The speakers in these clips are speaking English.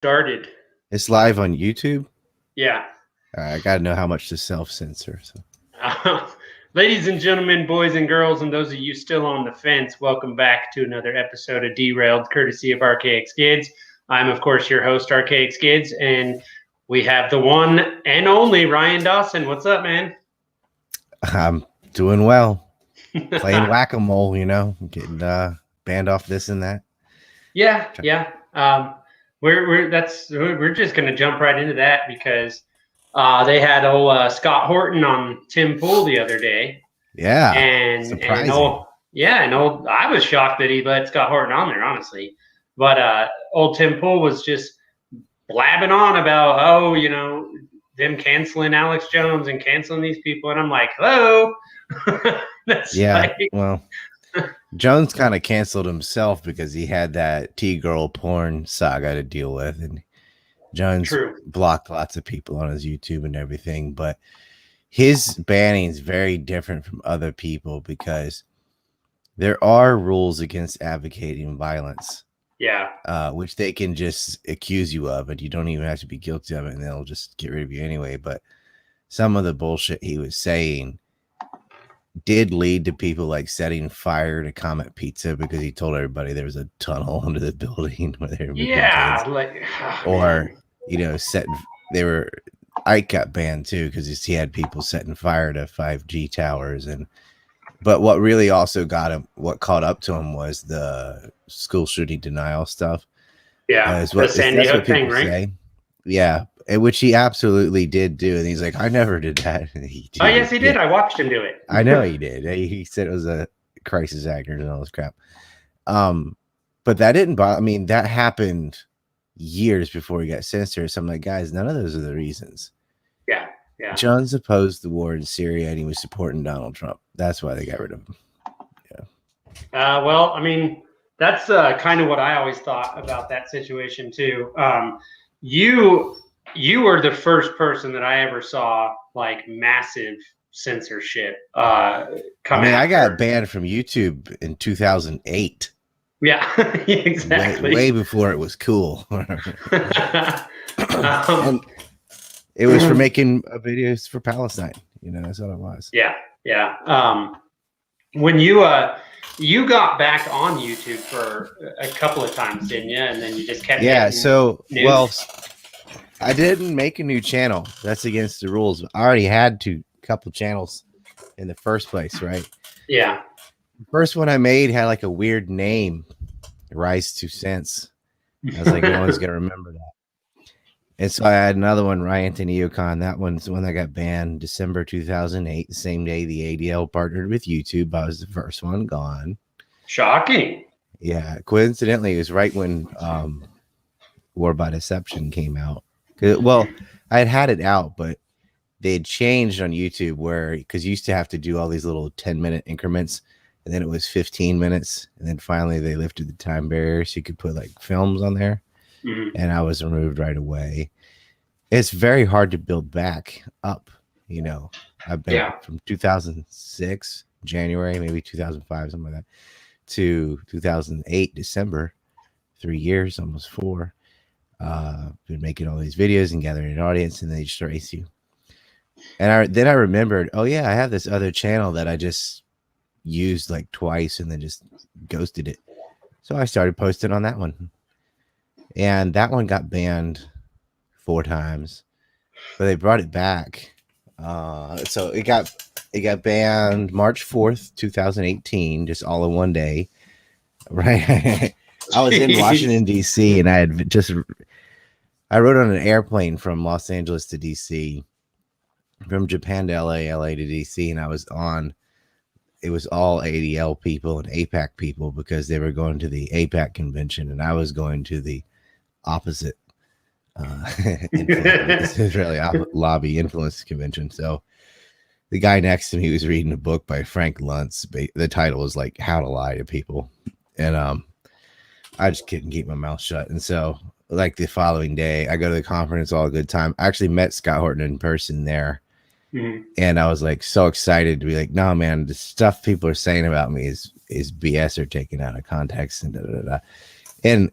Started. It's live on YouTube. Yeah. I gotta know how much to self-censor. So. Ladies and gentlemen, boys and girls, and those of you still on the fence, welcome back to another episode of Derailed, courtesy of Archaic Skids. I'm, of course, your host, Archaic Skids, and we have the one and only Ryan Dawson. What's up, man? I'm doing well. Playing whack-a-mole, getting banned off this and that. Yeah. We're just gonna jump right into that because they had old Scott Horton on Tim Pool the other day. Yeah, and I was shocked that he let Scott Horton on there, honestly. But old Tim Pool was just blabbing on about them canceling Alex Jones and canceling these people, and I'm like, hello. Well, Jones kind of canceled himself because he had that T-girl porn saga to deal with, and Jones blocked lots of people on his YouTube and everything. But his banning is very different from other people because there are rules against advocating violence. Yeah. Which they can just accuse you of, and you don't even have to be guilty of it, and they'll just get rid of you anyway. But some of the bullshit he was saying did lead to people like setting fire to Comet Pizza because he told everybody there was a tunnel under the building where they were Ike got banned too because he had people setting fire to 5G towers. But what really also what caught up to him was the school shooting denial stuff. Yeah, the Sandy Hook thing, right? Say. Yeah, which he absolutely did do, and he's like, "I never did that." Oh, yes, he did. I watched him do it. I know he did. He said it was a crisis actor and all this crap. But that didn't bother. I mean, that happened years before he got censored. So I'm like, guys, none of those are the reasons. Yeah. Jones opposed the war in Syria, and he was supporting Donald Trump. That's why they got rid of him. Yeah. Well, I mean, that's kind of what I always thought about that situation too. You were the first person that I ever saw like massive censorship come I got banned from YouTube in 2008. Yeah, exactly. Way before it was cool. And it was for making videos for Palestine. That's what it was. Yeah. When you got back on YouTube for a couple of times, didn't you? And then you just kept I didn't make a new channel. That's against the rules. I already had a couple channels in the first place, right? Yeah. The first one I made had like a weird name, Rise 2 Cents. I was like, no one's gonna remember that. And so I had another one, Riot and Neocon. That one's the one that got banned December 2008, the same day the ADL partnered with YouTube. I was the first one gone. Shocking. Yeah. Coincidentally, it was right when War by Deception came out. Well, I had it out, but they had changed on YouTube because you used to have to do all these little 10-minute increments, and then it was 15 minutes, and then finally they lifted the time barrier so you could put like films on there. Mm-hmm. And I was removed right away. It's very hard to build back up. I've been from 2006 January, maybe 2005, something like that, to 2008 December, 3 years, almost 4. Been making all these videos and gathering an audience, and they just erase you. And then I remembered, oh yeah, I have this other channel that I just used like twice and then just ghosted it. So I started posting on that one. And that one got banned 4 times, but they brought it back. So it got banned March 4th, 2018, just all in one day. Right. I was in Washington, D.C., and I rode on an airplane from Los Angeles to D.C., from Japan to L.A., L.A. to D.C., and it was all ADL people and APAC people because they were going to the APAC convention, and I was going to the opposite Israeli lobby influence convention. So the guy next to me was reading a book by Frank Luntz. The title was like How to Lie to People. And I just couldn't keep my mouth shut. And so like the following day, I go to the conference, all a good time. I actually met Scott Horton in person there. Mm-hmm. And I was like so excited to be like, no, man, the stuff people are saying about me is BS or taken out of context and da da da. And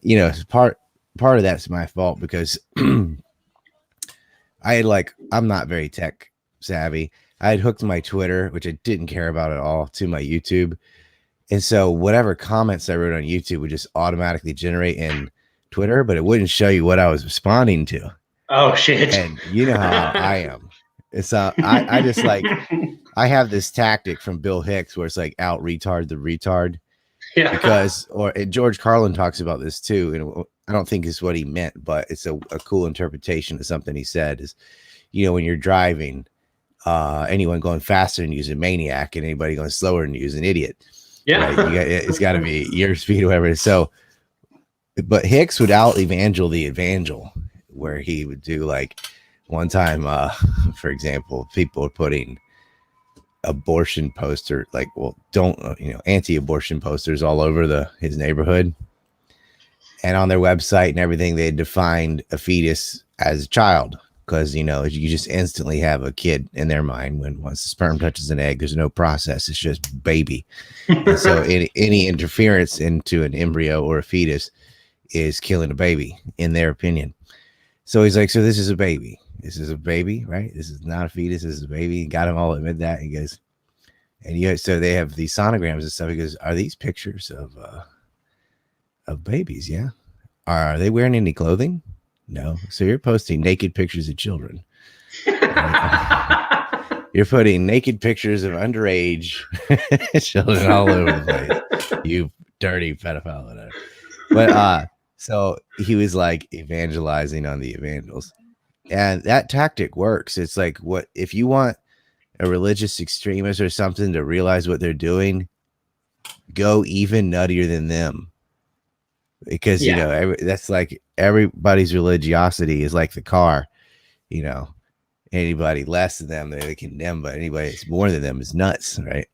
part of that's my fault because I had I'm not very tech savvy. I had hooked my Twitter, which I didn't care about at all, to my YouTube. And so whatever comments I wrote on YouTube would just automatically generate in Twitter, but it wouldn't show you what I was responding to. Oh shit. And you know how I am. It's I just I have this tactic from Bill Hicks where it's like out-retard the retard. Yeah. Because George Carlin talks about this too, and I don't think it's what he meant, but it's a cool interpretation of something he said is, when you're driving, anyone going faster than you is a maniac, and anybody going slower than you is an idiot. Yeah. Right? It's got to be your speed or whatever. So, but Hicks would out-evangel the evangel, where he would do one time, for example, people were putting abortion poster anti-abortion posters all over his neighborhood, and on their website and everything they defined a fetus as a child because you just instantly have a kid in their mind once the sperm touches an egg. There's no process, it's just baby. And so any interference into an embryo or a fetus is killing a baby in their opinion. So he's like, so this is a baby, right? This is not a fetus, this is a baby. He got them all to admit that. He goes, and so they have these sonograms and stuff. He goes, are these pictures of babies? Yeah. Are they wearing any clothing? No. So you're posting naked pictures of children. You're putting naked pictures of underage children all over the place. You dirty pedophile. Whatever. But so he was evangelizing on the evangels. And that tactic works. It's what if you want a religious extremist or something to realize what they're doing, go even nuttier than them. Because that's everybody's religiosity is like the car. Anybody less than them they condemn, but anybody that's more than them is nuts, right?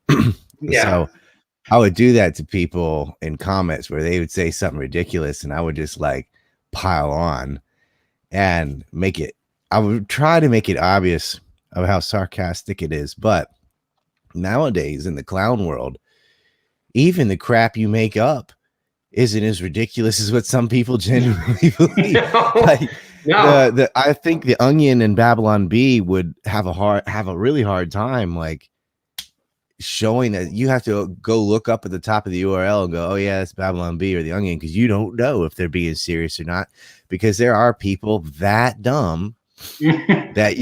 Yeah. So I would do that to people in comments where they would say something ridiculous, and I would just pile on and I would try to make it obvious of how sarcastic it is. But nowadays in the clown world, even the crap you make up isn't as ridiculous as what some people genuinely believe. No. I think the Onion and Babylon Bee would have a really hard time showing that. You have to go look up at the top of the URL and go, oh yeah, it's Babylon Bee or the Onion, because you don't know if they're being serious or not, because there are people that dumb that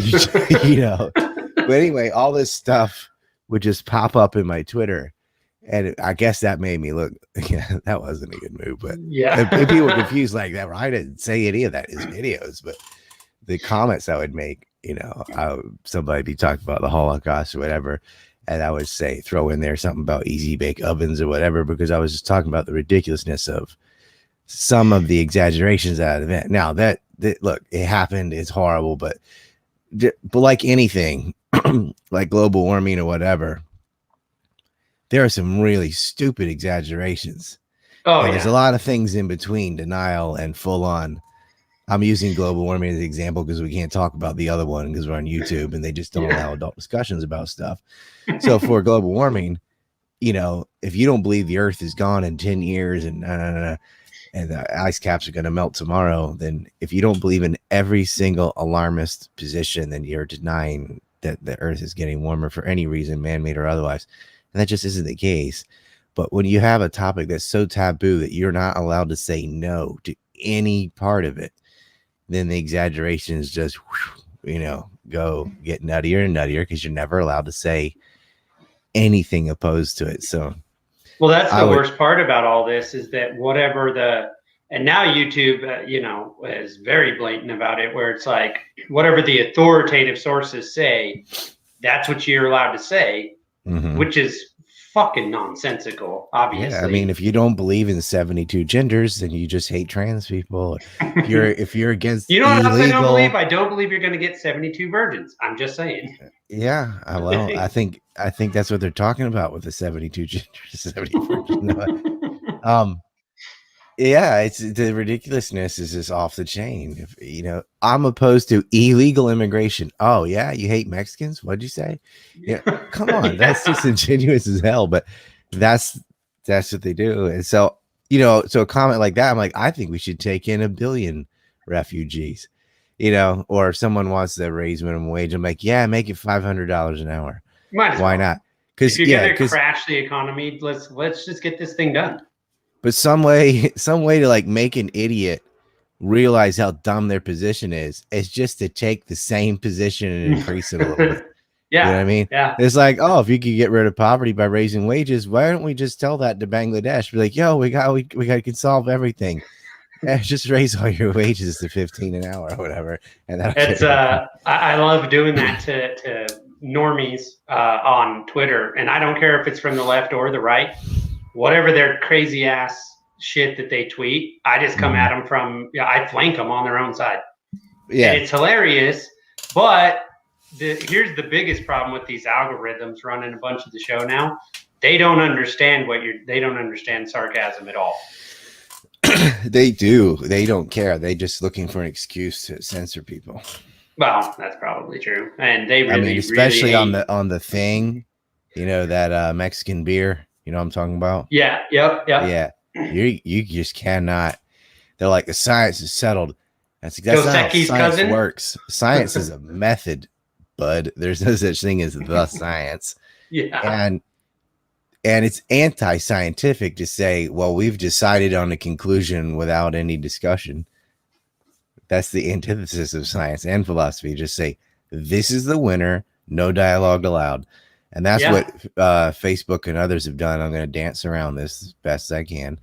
but anyway, all this stuff would just pop up in my Twitter, and I guess that made me look, that wasn't a good move. But yeah, if people were confused like that, I didn't say any of that in his videos, but the comments I would make, somebody be talking about the Holocaust or whatever, and I would say throw in there something about easy bake ovens or whatever, because I was just talking about the ridiculousness of some of the exaggerations out of the event. Now that look, it happened, it's horrible, but like anything, like global warming or whatever, there are some really stupid exaggerations. Oh, and there's a lot of things in between denial and full on. I'm using global warming as an example because we can't talk about the other one because we're on YouTube and they just don't allow adult discussions about stuff. So for global warming, if you don't believe the earth is gone in 10 years and the ice caps are going to melt tomorrow, then if you don't believe in every single alarmist position, then you're denying that the earth is getting warmer for any reason, man-made or otherwise. And that just isn't the case. But when you have a topic that's so taboo that you're not allowed to say no to any part of it, then the exaggerations just, go get nuttier and nuttier because you're never allowed to say anything opposed to it. So, well, that's the worst part about all this is that and now YouTube, is very blatant about it, where it's whatever the authoritative sources say, that's what you're allowed to say, which is fucking nonsensical, obviously. Yeah, I mean, if you don't believe in 72 genders, then you just hate trans people. If you're against what else I don't believe? I don't believe you're going to get 72 virgins. I'm just saying. Yeah, well, I think that's what they're talking about with the 72 genders. 72 virgins. Yeah, it's the ridiculousness is just off the chain. I'm opposed to illegal immigration. Oh yeah, you hate Mexicans? What'd you say? Yeah, come on, that's disingenuous as hell. But that's what they do. And so so a comment like that, I'm like, I think we should take in 1 billion refugees, or if someone wants to raise minimum wage, I'm like, yeah, make it $500 an hour. Might as Why well. not? If you're gonna crash the economy, let's just get this thing done. But some way to like make an idiot realize how dumb their position is just to take the same position and increase it a little bit. Yeah. You know what I mean? Yeah. It's like, oh, if you could get rid of poverty by raising wages, why don't we just tell that to Bangladesh? Be like, yo, we can solve everything. Just raise all your wages to 15 an hour or whatever. And it's I love doing that to normies on Twitter, and I don't care if it's from the left or the right, whatever their crazy ass shit that they tweet, I just come at them I flank them on their own side. Yeah, and it's hilarious. But here's the biggest problem with these algorithms running a bunch of the show now. They don't understand they don't understand sarcasm at all. They do. They don't care. They just looking for an excuse to censor people. Well, that's probably true. And they really, especially really on the thing, that Mexican beer, what I'm talking about? Yeah. Yep. Yeah. You just cannot. They're like, the science is settled. That's not how science works. Science is a method, bud. There's no such thing as the science. Yeah. And it's anti-scientific to say, well, we've decided on a conclusion without any discussion. That's the antithesis of science and philosophy. Just say, this is the winner, no dialogue allowed. And that's what Facebook and others have done. I'm going to dance around this as best I can.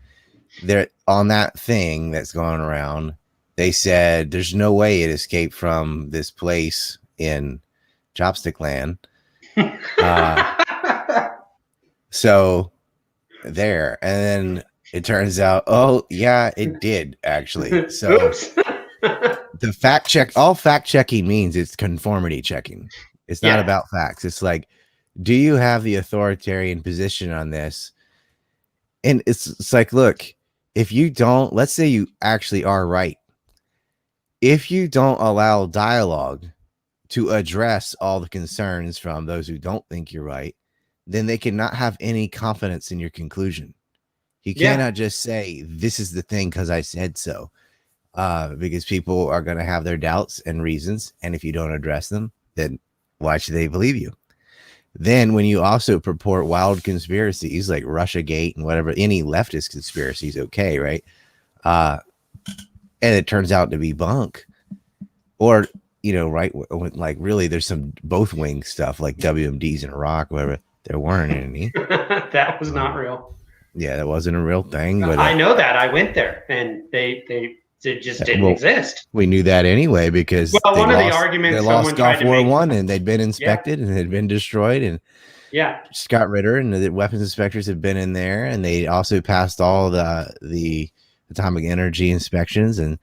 They're on that thing that's going around. They said there's no way it escaped from this place in Chopstick Land. So there, and then it turns out, oh yeah, it did actually. So the fact check, all fact checking means it's conformity checking. It's not about facts. It's like, do you have the authoritarian position on this? And it's like, look, if you don't, let's say you actually are right. If you don't allow dialogue to address all the concerns from those who don't think you're right, then they cannot have any confidence in your conclusion. You cannot just say, this is the thing because I said so. Because people are going to have their doubts and reasons. And if you don't address them, then why should they believe you? Then when you also purport wild conspiracies like Russiagate and whatever, any leftist conspiracy is okay, right? And it turns out to be bunk. Or, right, like really there's some both wing stuff like WMDs in Iraq, whatever. There weren't any. That was not real. Yeah, that wasn't a real thing. But I know that. I went there, and they just didn't exist. We knew that anyway because one of the arguments they lost Gulf War I, and they'd been inspected and had been destroyed, and Scott Ritter and the weapons inspectors have been in there, and they also passed all the atomic energy inspections, and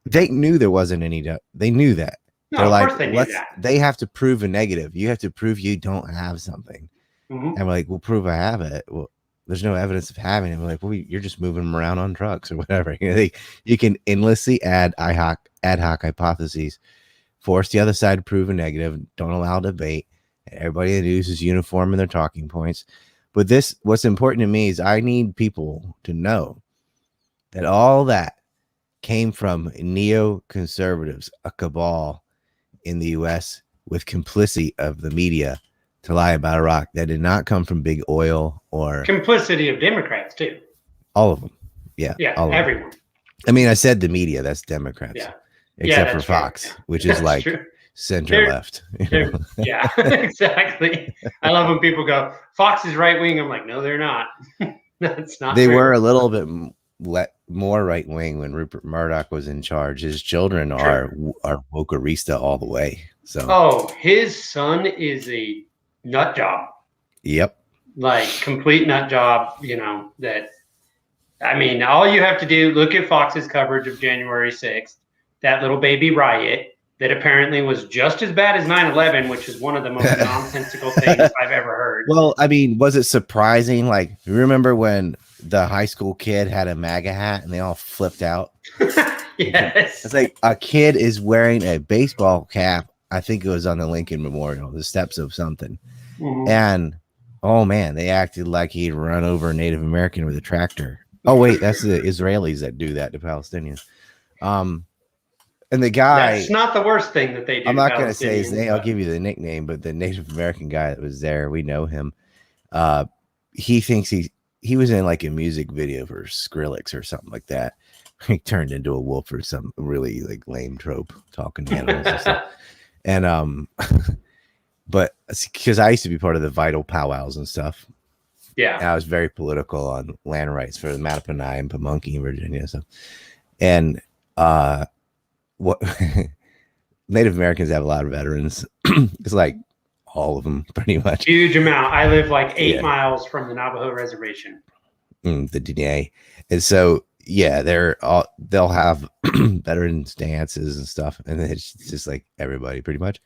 they knew there wasn't any. They knew that. No, they're like, they have to prove a negative. You have to prove you don't have something. And we're like, we'll prove I have it. Well, there's no evidence of having it. We're like, well, you're just moving them around on trucks or whatever. You can endlessly add ad hoc hypotheses, force the other side to prove a negative, don't allow debate. Everybody in the news is uniform in their talking points. But what's important to me is I need people to know that all that came from neoconservatives, a cabal in the U.S. with complicity of the media to lie about Iraq. That did not come from big oil or complicity of Democrats too. All of them. Yeah. Everyone. I mean, I said the media, that's Democrats. Yeah. Except for Fox, which is like center left. Yeah, exactly. I love when people go, Fox is right wing. I'm like, no, they're not. That's not. They were a little bit more right wing when Rupert Murdoch was in charge. His children are wokerista all the way. So his son is a nut job. Yep. Like complete nut job. That. I mean, all you have to do, look at Fox's coverage of January 6th, that little baby riot that apparently was just as bad as 9/11, which is one of the most nonsensical things I've ever heard. Well, I mean, was it surprising? Like, remember when the high school kid had a MAGA hat and they all flipped out? Yes. It's like a kid is wearing a baseball cap. I think it was on the Lincoln Memorial, the steps of something. Mm-hmm. And, oh man, they acted like he'd run over a Native American with a tractor. Oh wait, that's the Israelis that do that to Palestinians. And the guy, That's not the worst thing that they do. I'm to not going to say his Palestinians, name. I'll but- give you the nickname, but the Native American guy that was there, we know him. He thinks he was in like a music video for Skrillex or something like that. He turned into a wolf or some really like lame trope talking to animals and stuff. And but because I used to be part of the vital powwows and stuff. Yeah. And I was very political on land rights for the Mattaponi and Pamunkey in Virginia. So, and what Native Americans have a lot of veterans. It's like all of them, pretty much. Huge amount. I live like 8 miles from the Navajo reservation. The DNA, and so yeah, they'll have veterans dances and stuff, and it's just like everybody, pretty much,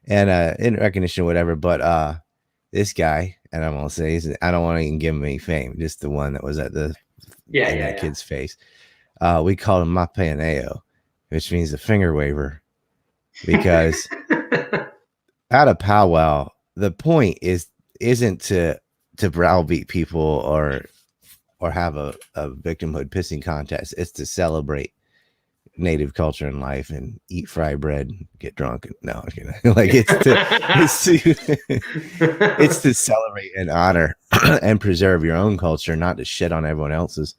and in recognition, whatever. But this guy, and I'm gonna say, I don't want to even give him any fame, just the one that was at the that kid's face. We called him Mapaneo, which means the finger waver, because at a powwow, the point isn't to browbeat people or have a victimhood pissing contest. It's to celebrate Native culture and life and eat fried bread, get drunk. No, like it's to celebrate and honor and preserve your own culture, not to shit on everyone else's.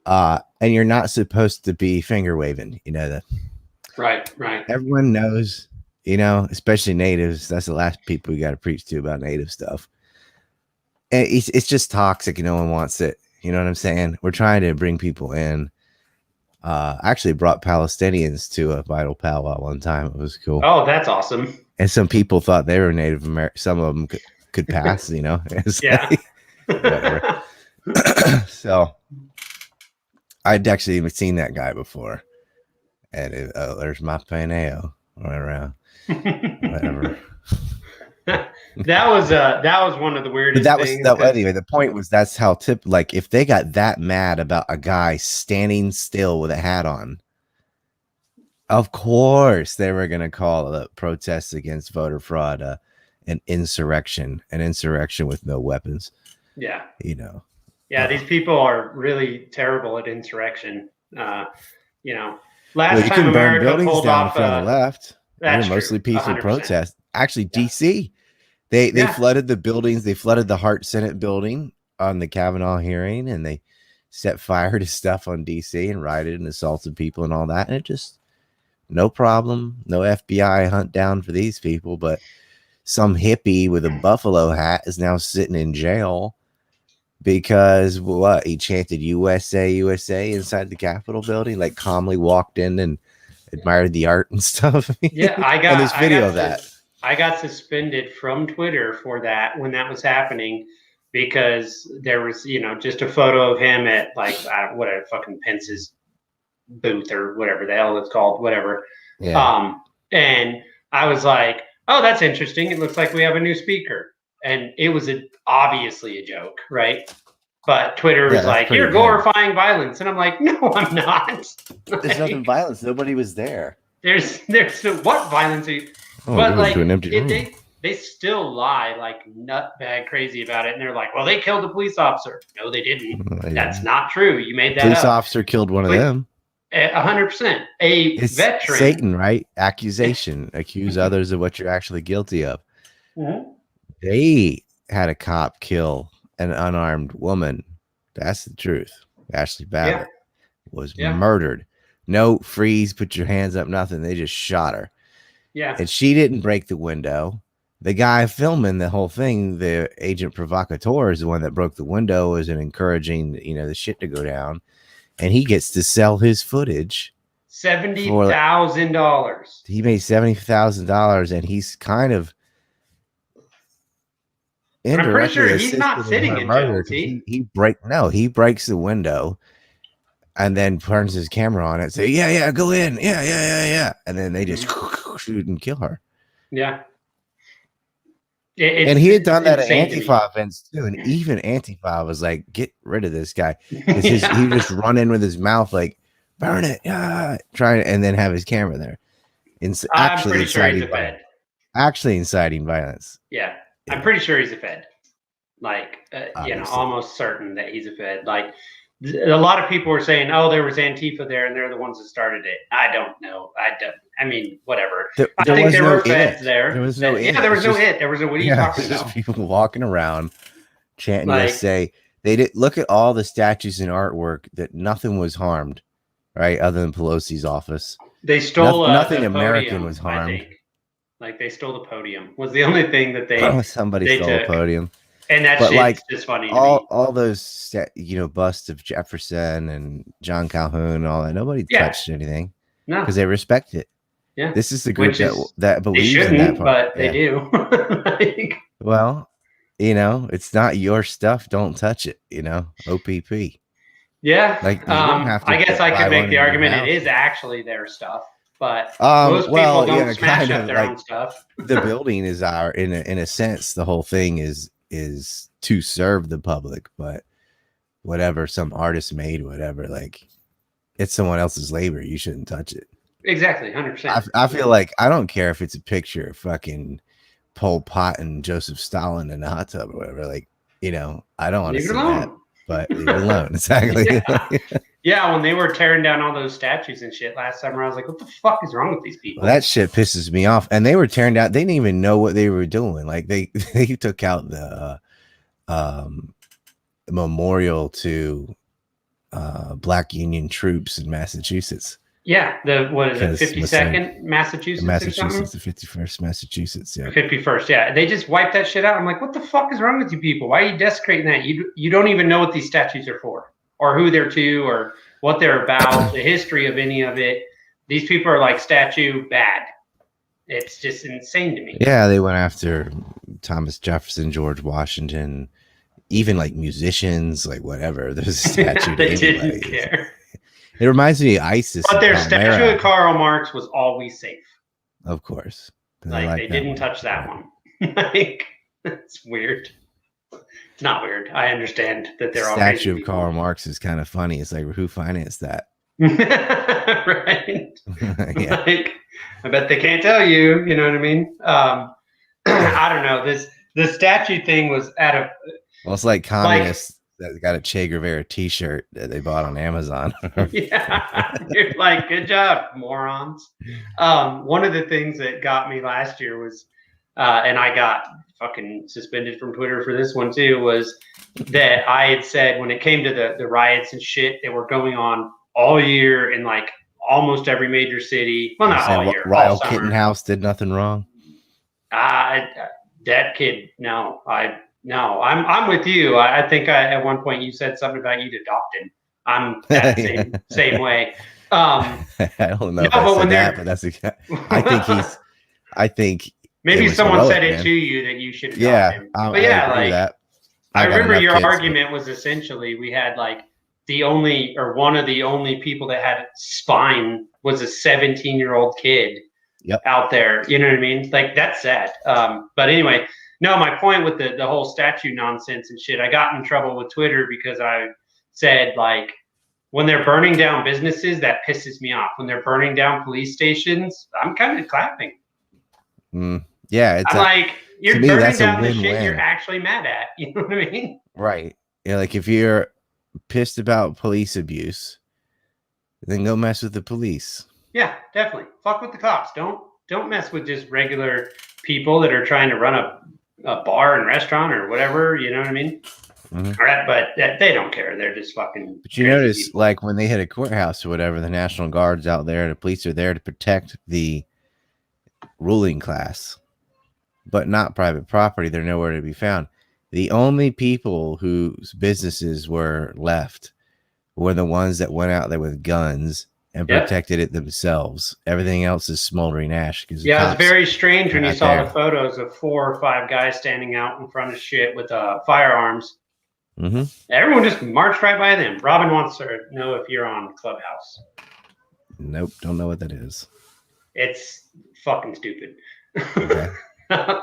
And you're not supposed to be finger waving, that. Right. Everyone knows, especially natives. That's the last people you got to preach to about native stuff. And it's just toxic. No one wants it. You know what I'm saying? We're trying to bring people in. I actually brought Palestinians to a vital powwow one time. It was cool. Oh, that's awesome. And some people thought they were Native American. Some of them could pass, It's yeah. Like, whatever. So I'd actually seen that guy before. And there's my Paneo right around. Whatever. that was one of the weirdest things. Anyway, the point was that's how like if they got that mad about a guy standing still with a hat on, of course they were going to call the protests against voter fraud an insurrection with no weapons. Yeah. Yeah, these people are really terrible at insurrection. Last time America pulled off on the left. That's mostly peaceful 100%. protests. Actually, DC. They flooded the buildings. They flooded the Hart Senate building on the Kavanaugh hearing, and they set fire to stuff on DC and rioted and assaulted people and all that. And it just no problem. No FBI hunt down for these people. But some hippie with a buffalo hat is now sitting in jail because he chanted USA, USA inside the Capitol building, like calmly walked in and admired the art and stuff. Yeah, I got this video of that. I got suspended from Twitter for that when that was happening because there was, just a photo of him at like whatever fucking Pence's booth or whatever the hell it's called, whatever. Yeah. And I was like, oh, that's interesting. It looks like we have a new speaker. And it was obviously a joke, right? But Twitter was like, you're glorifying violence. And I'm like, no, I'm not. There's nothing violence. Nobody was there. There's what violence are you? But like, they still lie like nutbag crazy about it. And they're like, well, they killed a police officer. No, they didn't. That's not true. You made that police officer killed one of them. 100%. It's veteran. Satan, right? Accusation. Accuse others of what you're actually guilty of. Mm-hmm. They had a cop kill an unarmed woman. That's the truth. Ashley Babbitt was murdered. No freeze, put your hands up, nothing. They just shot her. Yeah. And she didn't break the window. The guy filming the whole thing, the agent provocateur, is the one that broke the window, is encouraging, the shit to go down. And he gets to sell his footage. $70,000. He made $70,000, and he's kind of I'm pretty sure he's not sitting in jail. He breaks the window and then turns his camera on and say, yeah, go in. Yeah. And then they just shoot and kill her. Yeah. And he had done that at Antifa events too. And even Antifa was like, get rid of this guy. He would just run in with his mouth like, burn it. Trying and then have his camera there. I'm pretty sure he's a Fed. Actually inciting violence. Yeah. I'm pretty sure he's a Fed. Like, almost certain that he's a Fed. Like, A lot of people were saying, "Oh, there was Antifa there, and they're the ones that started it." I don't know. I mean, whatever. I think there were feds there. There was no it. Yeah, there was no it. There was no. What are you talking about? Just people walking around chanting USA. They did look at all the statues and artwork that nothing was harmed, right? Other than Pelosi's office. They stole nothing American was harmed. I think. Like they stole the podium was the only thing that they somebody stole a podium. And that shit's like, just funny to me. All those, busts of Jefferson and John Calhoun and all that. Nobody touched anything. No. Because they respect it. Yeah. This is the group that believes in that part. But they do. Well, it's not your stuff. Don't touch it, OPP. Yeah. Like, I guess I could make the argument it is actually their stuff. But most people don't smash up their own stuff. The building is in a sense, the whole thing is to serve the public, but whatever some artist made, whatever, like it's someone else's labor. You shouldn't touch it. Exactly, 100%. I feel like I don't care if it's a picture of fucking Pol Pot and Joseph Stalin in a hot tub or whatever. Like, I don't want to see that, but leave it alone. Exactly. Yeah, when they were tearing down all those statues and shit last summer, I was like, what the fuck is wrong with these people? Well, that shit pisses me off. And they were tearing down. They didn't even know what they were doing. Like they took out the memorial to Black Union troops in Massachusetts. Yeah, what is it, 52nd Massachusetts? Massachusetts, the 51st Massachusetts, yeah. 51st, yeah. They just wiped that shit out. I'm like, what the fuck is wrong with you people? Why are you desecrating that? You don't even know what these statues are for, or who they're to, or what they're about, the history of any of it. These people are like statue bad. It's just insane to me. Yeah, they went after Thomas Jefferson, George Washington, even like musicians, like whatever. There's a statue. They didn't care. It reminds me of ISIS. But their statue of Karl Marx was always safe. Of course. Like they didn't touch that one. Like, it's weird. It's not weird. I understand that they're all statue of Karl Marx is kind of funny. It's like, who financed that? Right. Yeah. Like, I bet they can't tell you. You know what I mean? I don't know. The statue thing was well, it's like communists that got a Che Guevara T-shirt that they bought on Amazon. Yeah, you're like, good job, morons. One of the things that got me last year was, and I got fucking suspended from Twitter for this one too, was that I had said when it came to the riots and shit that were going on all year in like almost every major city. Well, not all year. Ryle Kittenhouse did nothing wrong. That kid, no, I'm with you. I think at one point you said something about you'd adopt him. I'm that same way. I don't know if I said that, but that's I think maybe someone said it to you that you should adopt him. But I remember your argument was essentially we had like one of the only people that had spine was a 17-year-old kid out there. You know what I mean? Like that's sad. But anyway. No, my point with the whole statue nonsense and shit, I got in trouble with Twitter because I said, like, when they're burning down businesses, that pisses me off. When they're burning down police stations, I'm kind of clapping. Yeah. I'm like, you're burning down the shit you're actually mad at. You know what I mean? Right. Yeah, like if you're pissed about police abuse, then go mess with the police. Yeah, definitely. Fuck with the cops. Don't mess with just regular people that are trying to run a bar and restaurant or whatever, you know what I mean? Mm-hmm. Right, but they don't care. They're just fucking. But you notice, people. Like when they hit a courthouse or whatever, the National Guard's out there, the police are there to protect the ruling class, but not private property. They're nowhere to be found. The only people whose businesses were left were the ones that went out there with guns and protected it themselves. Everything else is smoldering ash. It was very strange when you saw the photos of 4 or 5 guys standing out in front of shit with firearms. Mm-hmm. Everyone just marched right by them. Robin wants to know if you're on Clubhouse. Nope, don't know what that is. It's fucking stupid. Okay.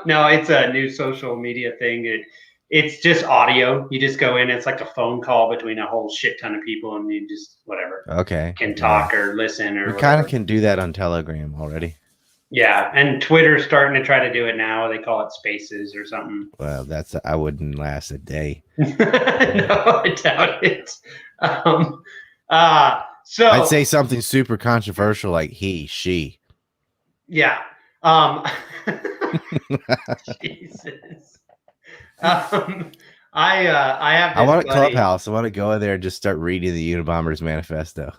No, it's a new social media thing. It's just audio. You just go in. It's like a phone call between a whole shit ton of people, and you just whatever. Okay. Can talk or listen or. We kind of can do that on Telegram already. Yeah, and Twitter's starting to try to do it now. They call it Spaces or something. Well, I wouldn't last a day. No, I doubt it. So I'd say something super controversial like he, she. Yeah. Jesus. I have. I want a buddy. Clubhouse. I want to go in there and just start reading the Unabomber's manifesto.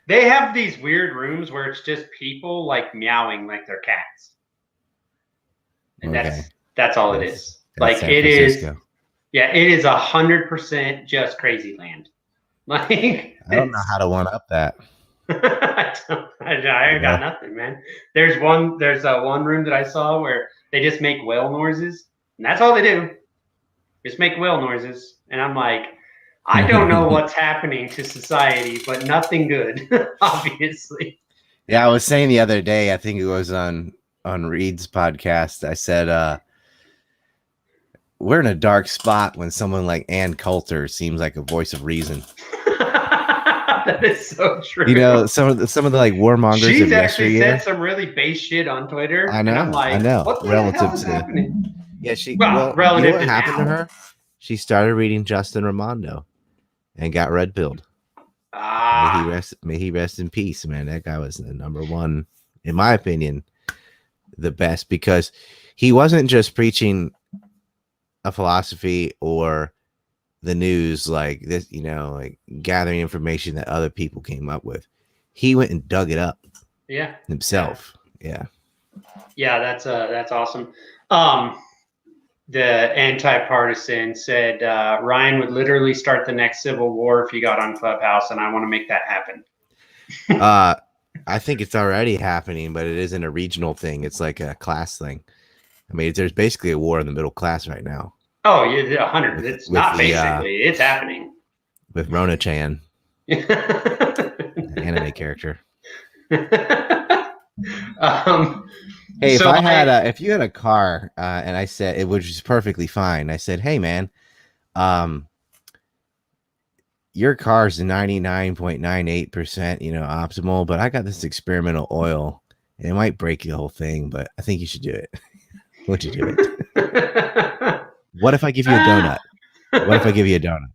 They have these weird rooms where it's just people like meowing like they're cats, and that's all it is. Like it is. Yeah, it is 100% just crazy land. Like I don't know how to one up that. I got nothing, man. There's one room that I saw where they just make whale noises, and that's all they do. Just make whale noises, and I'm like, I don't know what's happening to society, but nothing good, obviously. Yeah, I was saying the other day, I think it was on Reed's podcast. I said, we're in a dark spot when someone like Ann Coulter seems like a voice of reason. That is so true. You know, some of the like warmongers. She's actually said some really base shit on Twitter. I know. I'm like, I know. what the relative hell is to happening? Yeah, relative you know what to happened now. to her? She started reading Justin Raimondo and got red pilled. May he rest in peace, man. That guy was the number one, in my opinion, the best, because he wasn't just preaching a philosophy or the news like this, you know, like gathering information that other people came up with. He went and dug it up. Yeah. Himself. Yeah. Yeah, that's awesome. The anti-partisan said Ryan would literally start the next civil war if he got on Clubhouse, and I want to make that happen. I think it's already happening, but it isn't a regional thing. It's like a class thing. I mean, there's basically a war in the middle class right now. Oh, yeah, 100. It's not basically. It's happening. With Rona Chan, anime character. Hey, so if you had a car and I said it was just perfectly fine, I said, hey man, your car's 99.98%, you know, optimal, but I got this experimental oil and it might break the whole thing, but I think you should do it. Would you do it? What if I give you a donut? What if I give you a donut?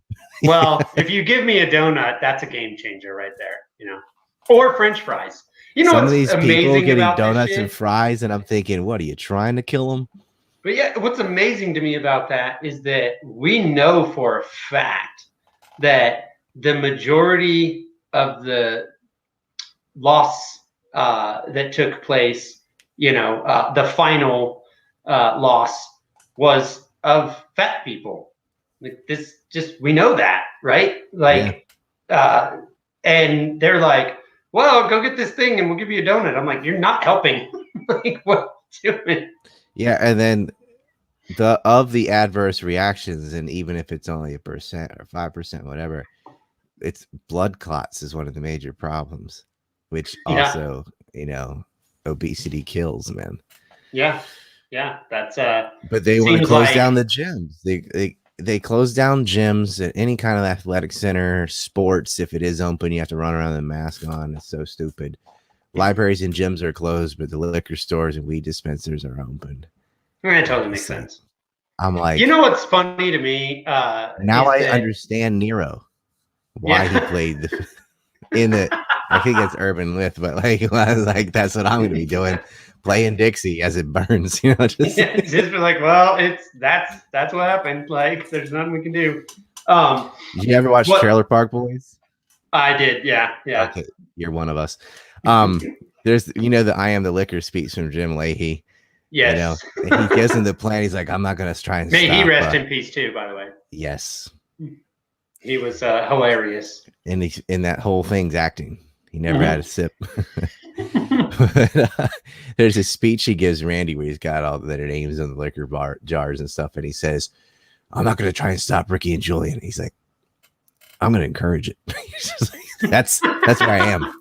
Well, if you give me a donut, that's a game changer right there, you know, or French fries. You know, some of these people getting donuts and fries, and I'm thinking, what are you trying to kill them? But yeah, what's amazing to me about that is that we know for a fact that the majority of the loss that took place, you know, the final loss was of fat people. Like this, just we know that, right? Like, and they're like, well, go get this thing and we'll give you a donut. I'm like, you're not helping. Like, what are you doing? Yeah, and then the adverse reactions, and even if it's only 1% or 5%, whatever, it's blood clots is one of the major problems, which also, you know, obesity kills, man. Yeah, that's But they want to close down the gyms. They close down gyms at any kind of athletic center, sports. If it is open, you have to run around with a mask on. It's so stupid. Libraries and gyms are closed, but the liquor stores and weed dispensers are open. It totally makes sense. I'm like, you know what's funny to me? Now I understand Nero, why he played in the. I think it's Urban Myth, but like that's what I'm going to be doing. Playing Dixie as it burns, you know, just like, well, that's what happened. Like, there's nothing we can do. Did you ever watch Trailer Park Boys? I did, yeah. Okay, you're one of us. There's, you know, the I am the liquor speech from Jim Leahy. Yes. You know, he gives him the plan. He's like, I'm not going to try and May he rest in peace too, by the way. Yes. He was hilarious. And in that whole thing's acting. He never had a sip. There's a speech he gives Randy where he's got all the names on the liquor jars and stuff, and he says, I'm not going to try and stop Ricky and Julian. He's like, I'm going to encourage it. That's where I am.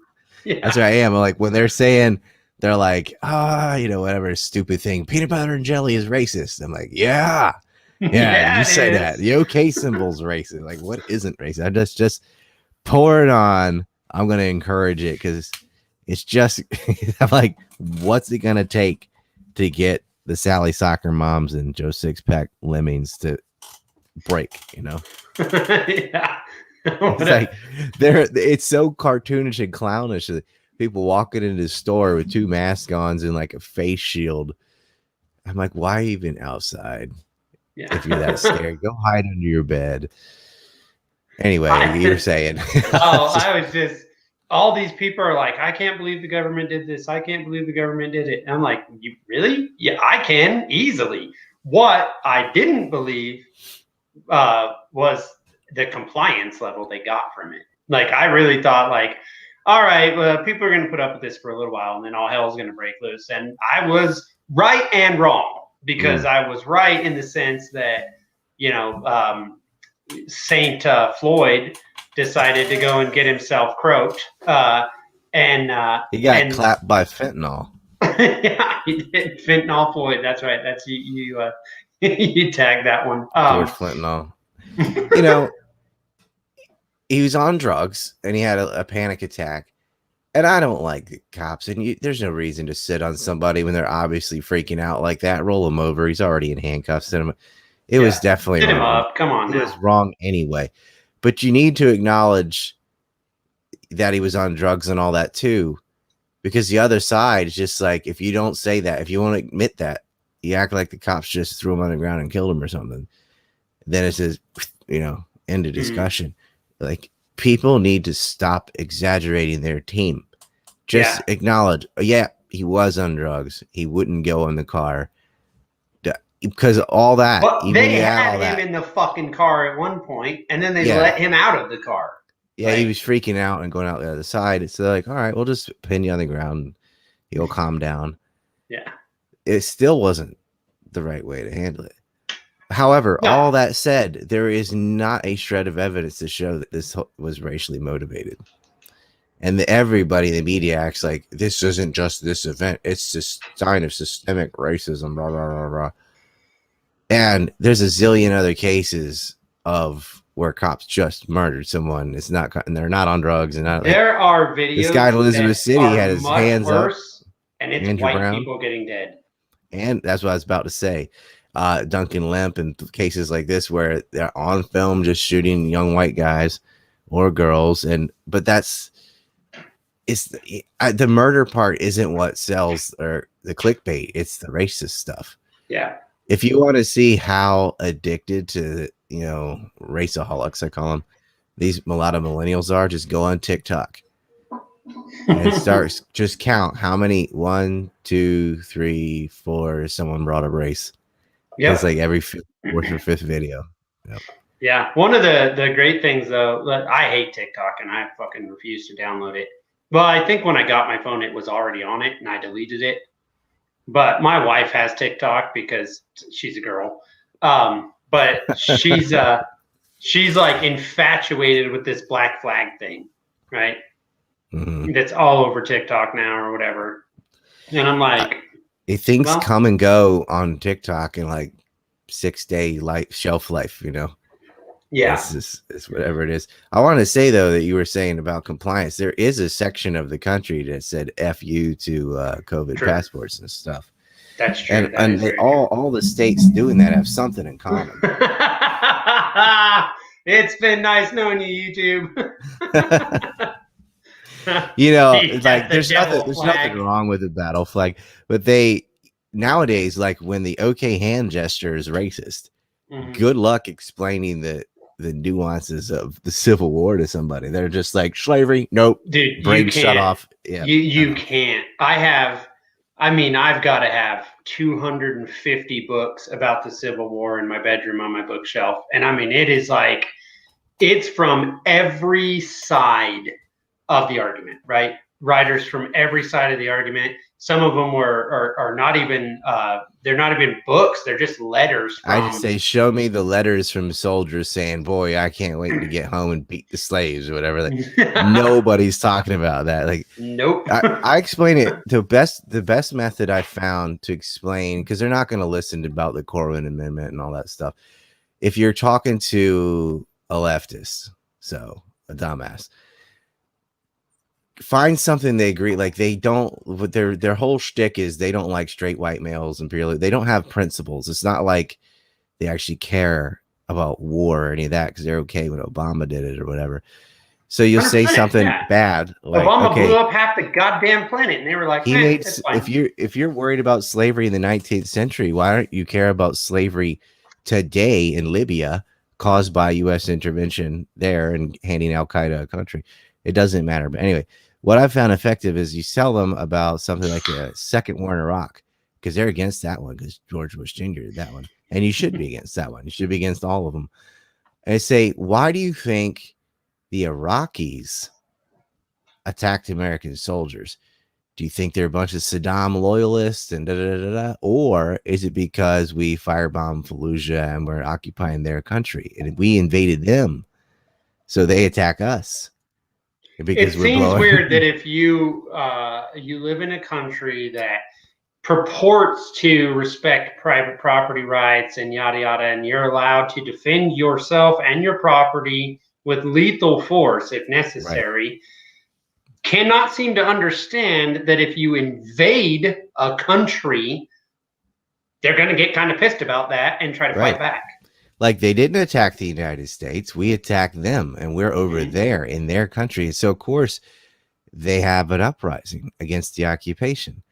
Yeah. That's where I am. Like, when they're saying, they're like, you know, whatever stupid thing, peanut butter and jelly is racist. I'm like, yeah, you say that. The OK symbol's racist. Like, what isn't racist? I just pour it on. I'm going to encourage it because it's just, I'm like, what's it gonna take to get the Sally Soccer Moms and Joe Sixpack Lemmings to break? Yeah. It's like it's so cartoonish and clownish that people walking into the store with 2 mask ons and like a face shield. I'm like, why even outside? Yeah. If you're that scared, go hide under your bed. Anyway, you were saying. I was just, all these people are like, I can't believe the government did this. I can't believe the government did it. And I'm like, you really? Yeah, I can easily. What I didn't believe was the compliance level they got from it. Like, I really thought, like, all right, well, people are going to put up with this for a little while, and then all hell's going to break loose. And I was right and wrong, because I was right in the sense that, Saint Floyd decided to go and get himself croaked, and he got clapped by fentanyl. Yeah, he did. Fentanyl Floyd. That's right. That's you. You tagged that one. George Fentanyl. He was on drugs and he had a panic attack. And I don't like the cops. And there's no reason to sit on somebody when they're obviously freaking out like that. Roll him over. He's already in handcuffs. It was definitely Sit wrong. Him up. Come on. It was wrong anyway. But you need to acknowledge that he was on drugs and all that too. Because the other side is just like, if you don't say that, if you won't admit that, you act like the cops just threw him on the ground and killed him or something. Then it says, end of discussion. Like, people need to stop exaggerating their team. Just acknowledge, he was on drugs. He wouldn't go in the car. Because all that. But they had him in the fucking car at one point, and then they let him out of the car. Yeah, right? He was freaking out and going out the other side. It's like, all right, we'll just pin you on the ground. He'll calm down. Yeah. It still wasn't the right way to handle it. However, all that said, there is not a shred of evidence to show that this was racially motivated. And everybody in the media acts like this isn't just this event. It's a sign of systemic racism, blah, blah, blah, blah. And there's a zillion other cases of where cops just murdered someone. It's not, and they're not on drugs. And there are videos. This guy in Elizabeth City had his hands up, and it's Andrew white Brown. People getting dead. And that's what I was about to say. Duncan Lemp and cases like this where they're on film just shooting young white guys or girls, but the murder part isn't what sells or the clickbait. It's the racist stuff. Yeah. If you want to see how addicted to raceaholics, I call them, a lot of millennials are, just go on TikTok and start just count how many 1, 2, 3, 4 someone brought up race. Yeah, it's like every fourth or fifth video. Yep. Yeah, one of the great things though, I hate TikTok and I fucking refuse to download it. Well, I think when I got my phone, it was already on it and I deleted it. But my wife has TikTok because she's a girl. But she's like infatuated with this black flag thing, right? Mm-hmm. That's all over TikTok now or whatever. And I'm like, things come and go on TikTok in like 6-day shelf life, Yeah, it's whatever it is. I want to say though that you were saying about compliance. There is a section of the country that said "F you" to COVID passports and stuff. That's true. And all the states doing that have something in common. It's been nice knowing you, YouTube. Like there's nothing wrong with the battle flag, but nowadays, like when the okay hand gesture is racist, good luck explaining the nuances of the Civil War to somebody. They're just like slavery. Nope. Dude, brain shut off. Yeah. You can't. I've got to have 250 books about the Civil War in my bedroom on my bookshelf. And it is like, it's from every side of the argument, right? Writers from every side of the argument. Some of them are not even they're not even books, they're just letters I just say, show me the letters from soldiers saying, boy, I can't wait to get home and beat the slaves or whatever. Like nobody's talking about that. Like nope. I explain it the best method I found to explain, because they're not going to listen about the Corwin Amendment and all that stuff. If you're talking to a leftist, so a dumbass, find something they agree. Like they don't. What their whole shtick is they don't like straight white males and purely. They don't have principles. It's not like they actually care about war or any of that because they're okay when Obama did it or whatever. So you'll say something bad like Obama blew up half the goddamn planet, and they were like, he made. If you're worried about slavery in the 19th century, why don't you care about slavery today in Libya caused by U.S. intervention there and handing Al Qaeda a country? It doesn't matter. But anyway, what I found effective is you sell them about something like a second war in Iraq because they're against that one because George Bush Jr. did that one, and you should be against that one. You should be against all of them. And I say, why do you think the Iraqis attacked American soldiers? Do you think they're a bunch of Saddam loyalists and or is it because we firebombed Fallujah and we're occupying their country and we invaded them, so they attack us? Because it seems weird that if you you live in a country that purports to respect private property rights and yada yada, and you're allowed to defend yourself and your property with lethal force if necessary. Right. Cannot seem to understand that if you invade a country, they're going to get kind of pissed about that and try to fight back. Like they didn't attack the United States. We attacked them and we're over there in their country. So, of course, they have an uprising against the occupation.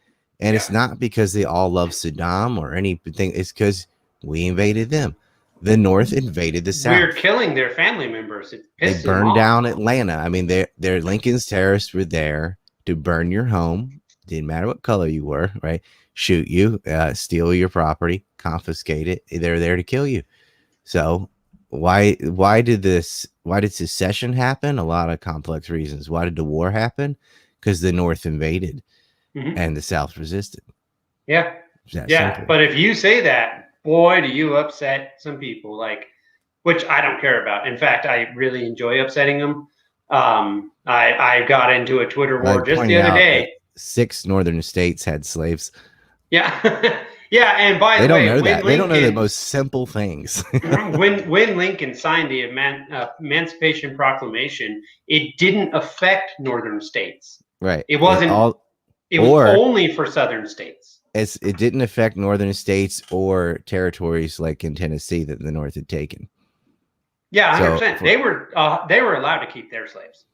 And it's not because they all love Saddam or anything. It's because we invaded them. The North invaded the South. We're killing their family members. They burned down Atlanta. I mean, their Lincoln's terrorists were there to burn your home. Didn't matter what color you were, right? Shoot you, steal your property, confiscate it. They're there to kill you. So why did secession happen? A lot of complex reasons. Why did the war happen? Because the North invaded and the South resisted. Yeah. Simple. But if you say that, boy, do you upset some people, like, which I don't care about. In fact, I really enjoy upsetting them. I got into a Twitter war just the other day. 6 northern states had slaves. Yeah. Yeah. And by the way, they don't know that. They don't know the most simple things. when Lincoln signed the Emancipation Proclamation, it didn't affect northern states. Right. It wasn't. It was only for southern states. It didn't affect northern states or territories like in Tennessee that the North had taken. Yeah, 100%. They were allowed to keep their slaves.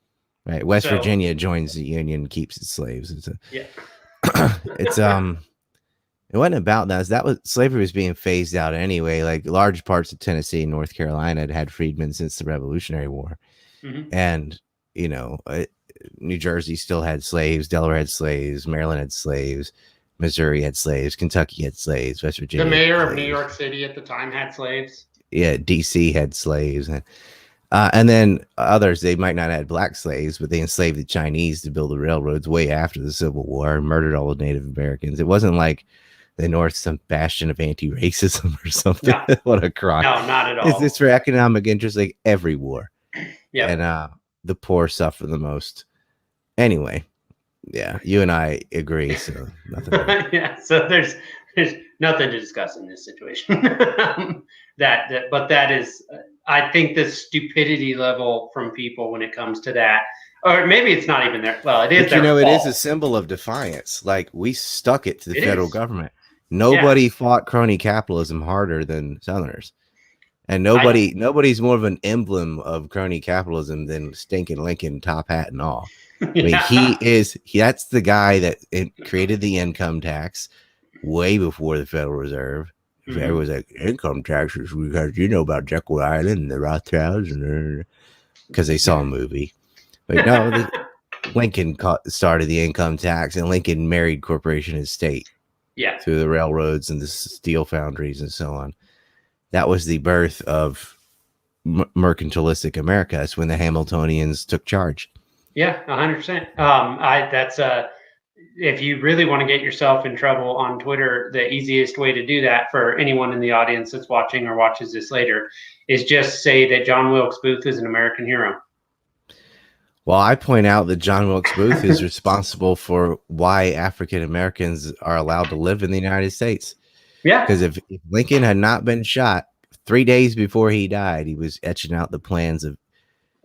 Right. West Virginia joins the Union, keeps its slaves. It wasn't about that. Slavery was being phased out anyway. Like large parts of Tennessee and North Carolina had freedmen since the Revolutionary War, and New Jersey still had slaves. Delaware had slaves. Maryland had slaves. Missouri had slaves. Kentucky had slaves. West Virginia. The mayor of New York City at the time had slaves. Yeah, D.C. had slaves. And then others, they might not have had black slaves, but they enslaved the Chinese to build the railroads way after the Civil War and murdered all the Native Americans. It wasn't like the North, some bastion of anti-racism or something. No. What a crime. No, not at all. It's for economic interest, like every war. Yeah. And the poor suffer the most. Anyway. Yeah, you and I agree. So nothing. Yeah, so there's nothing to discuss in this situation. But that is, I think, the stupidity level from people when it comes to that, or maybe it's not even there. Well, it is. But it is a symbol of defiance. Like we stuck it to the federal government. Nobody fought crony capitalism harder than Southerners, and nobody's more of an emblem of crony capitalism than stinking Lincoln, top hat and all. I mean, that's the guy that created the income tax way before the Federal Reserve. Everyone's like, income taxes because about Jekyll Island and the Rothschilds because they saw a movie. But no, Lincoln started the income tax, and Lincoln married corporation and state. Yeah. Through the railroads and the steel foundries and so on. That was the birth of mercantilistic America. That's when the Hamiltonians took charge. Yeah, 100%. That's if you really want to get yourself in trouble on Twitter, the easiest way to do that for anyone in the audience that's watching or watches this later is just say that John Wilkes Booth is an American hero. Well, I point out that John Wilkes Booth is responsible for why African Americans are allowed to live in the United States. Yeah. Because if Lincoln had not been shot 3 days before he died, he was etching out the plans of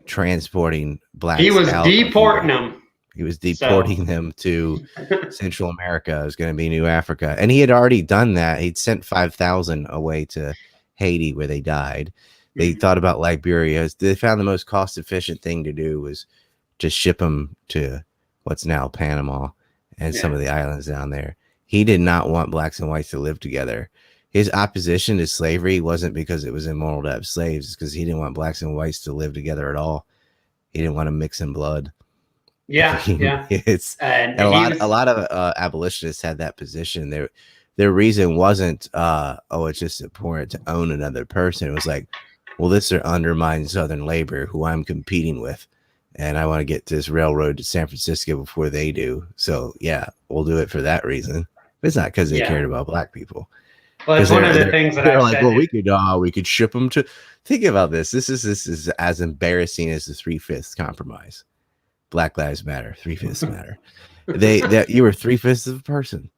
transporting blacks. He was deporting them. He was deporting them to Central America. It was going to be New Africa. And he had already done that. He'd sent 5,000 away to Haiti where they died. They thought about Liberia. They found the most cost efficient thing to do was to ship them to what's now Panama and some of the islands down there. He did not want blacks and whites to live together. His opposition to slavery wasn't because it was immoral to have slaves. It's because he didn't want blacks and whites to live together at all. He didn't want to mix in blood. It's and a lot of abolitionists had that position. Their reason wasn't it's just important to own another person. It was like, well, this undermines Southern labor who I'm competing with, and I want to get this railroad to San Francisco before they do. So yeah, we'll do it for that reason. But it's not because they cared about black people. Well, it's one of the things that I've said. Well, we could ship them to. Think about this. This is as embarrassing as the 3/5 compromise. Black Lives Matter, 3/5 matter. You were 3/5 of a person,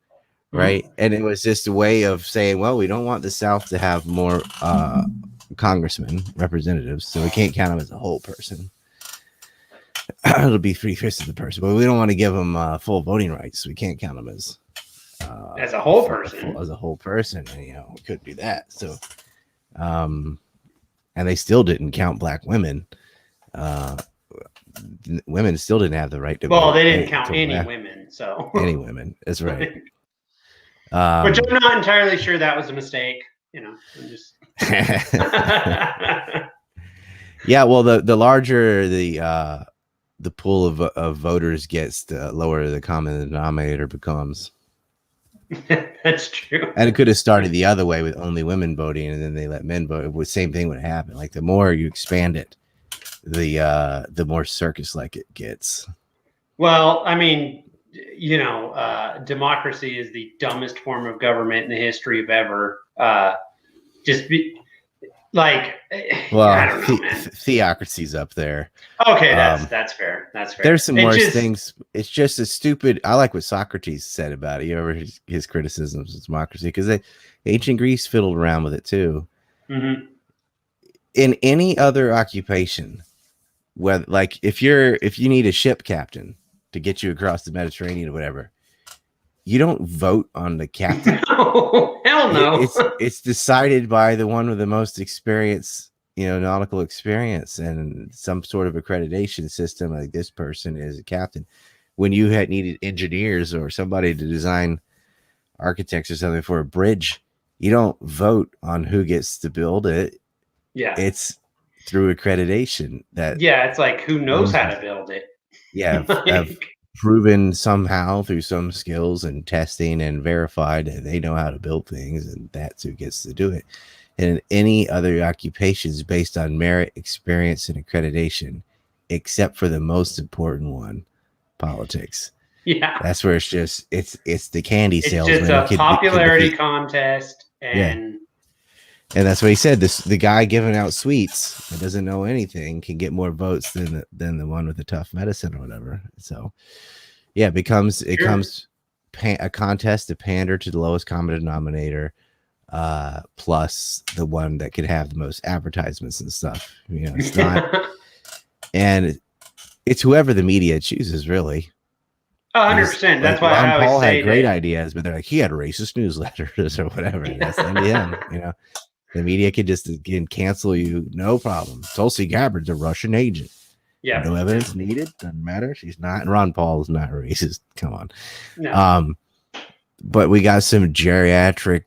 right? And it was just a way of saying, well, we don't want the South to have more congressmen, representatives, so we can't count them as a whole person. It'll be 3/5 of the person, but we don't want to give them full voting rights, so we can't count them as a whole person. As a whole person, and we couldn't do that. So, and they still didn't count black women. Women still didn't have the right to vote. Well, they didn't count any women, so any women. That's right. Which I'm not entirely sure that was a mistake. I'm just. Yeah, well, the larger the pool of voters gets, the lower the common denominator becomes. That's true. And it could have started the other way with only women voting, and then they let men vote. The same thing would happen. Like the more you expand it, the more circus-like it gets. Well, I mean, democracy is the dumbest form of government in the history of ever. I don't know, man. Theocracy's up there. Okay, that's fair. That's fair. There's some worse things. It's just a stupid. I like what Socrates said about it. You ever his criticisms of democracy, because ancient Greece fiddled around with it too. Mm-hmm. In any other occupation, whether like if you need a ship captain to get you across the Mediterranean or whatever, you don't vote on the captain. No, hell no. It's decided by the one with the most experience, nautical experience and some sort of accreditation system. Like this person is a captain. When you had needed engineers or somebody to design architects or something for a bridge, you don't vote on who gets to build it. Yeah, it's through accreditation. It's like who knows how to build it. Yeah, have proven somehow through some skills and testing and verified that they know how to build things, and that's who gets to do it. And any other occupations based on merit, experience, and accreditation, except for the most important one, politics. Yeah, that's where it's the candy salesman. It's just a popularity contest, and that's what he said. The guy giving out sweets that doesn't know anything can get more votes than the one with the tough medicine or whatever. So, yeah, it becomes a contest to pander to the lowest common denominator, plus the one that could have the most advertisements and stuff. It's not, and it's whoever the media chooses, really. 100%. That's why Ron I always Paul say had great ideas, but they're like, he had racist newsletters or whatever. And that's the end of him. The media could just cancel you, no problem. Tulsi Gabbard's a Russian agent. Yeah, no evidence needed. Doesn't matter. She's not. And Ron Paul is not racist. Come on. No. But we got some geriatric,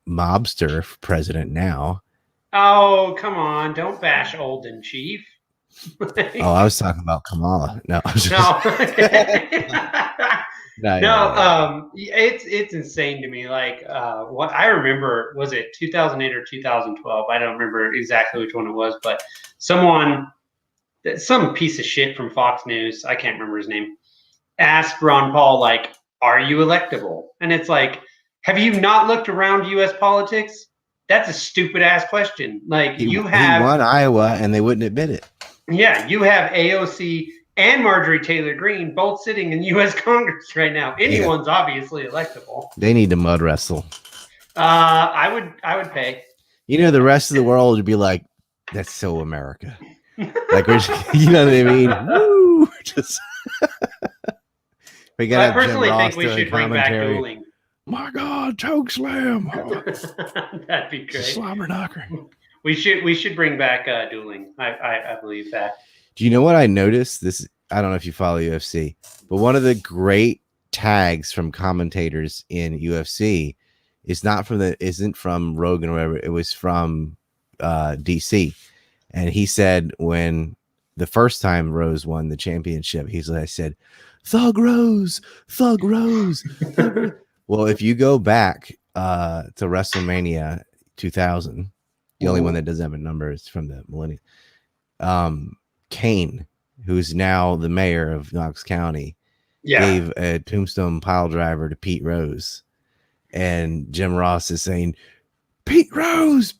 mobster president now. Oh, come on! Don't bash old and chief. Oh, I was talking about Kamala. No. No. It's insane to me. Like, what I remember, was it 2008 or 2012? I don't remember exactly which one it was, but some piece of shit from Fox News, I can't remember his name, asked Ron Paul, like, are you electable? And it's like, have you not looked around U.S. politics? That's a stupid ass question. Like, he won Iowa and they wouldn't admit it. Yeah, you have AOC and Marjorie Taylor Greene both sitting in U.S. Congress right now. Anyone's obviously electable. They need to mud wrestle. I would pay. The rest of the world would be like, that's so America. Like, you know what I mean? Woo! Woo! Just we got I personally think we should bring back dueling. My God, choke slam! That'd be great. Slobber knocker. We should bring back dueling. I believe that. Do you know what I noticed? I don't know if you follow UFC, but one of the great tags from commentators in UFC isn't from Rogan or whatever. It was from DC, and he said when the first time Rose won the championship, I said, "Thug Rose, Thug Rose, Thug Rose." Well, if you go back to WrestleMania 2000, the only one that doesn't have a number is from the millennium. Kane, who's now the mayor of Knox County, gave a tombstone pile driver to Pete Rose, and Jim Ross is saying, Pete Rose,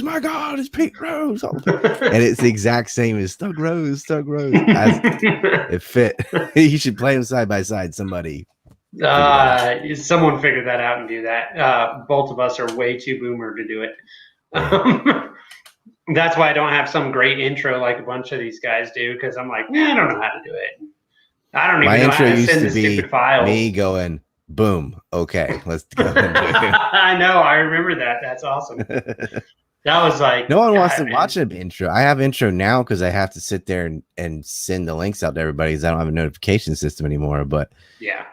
my God, it's Pete Rose. And it's the exact same as Thug Rose. It fit. You should play them side by side. Somebody. Someone figure that out and do that. Both of us are way too boomer to do it. That's why I don't have some great intro like a bunch of these guys do, because I'm like, I don't know how to do it. I don't even know how to send the stupid files. Me going, boom, okay, let's go. I know, I remember that. That's awesome. That was like, no one wants to watch an intro. I have intro now because I have to sit there and send the links out to everybody because I don't have a notification system anymore. But yeah.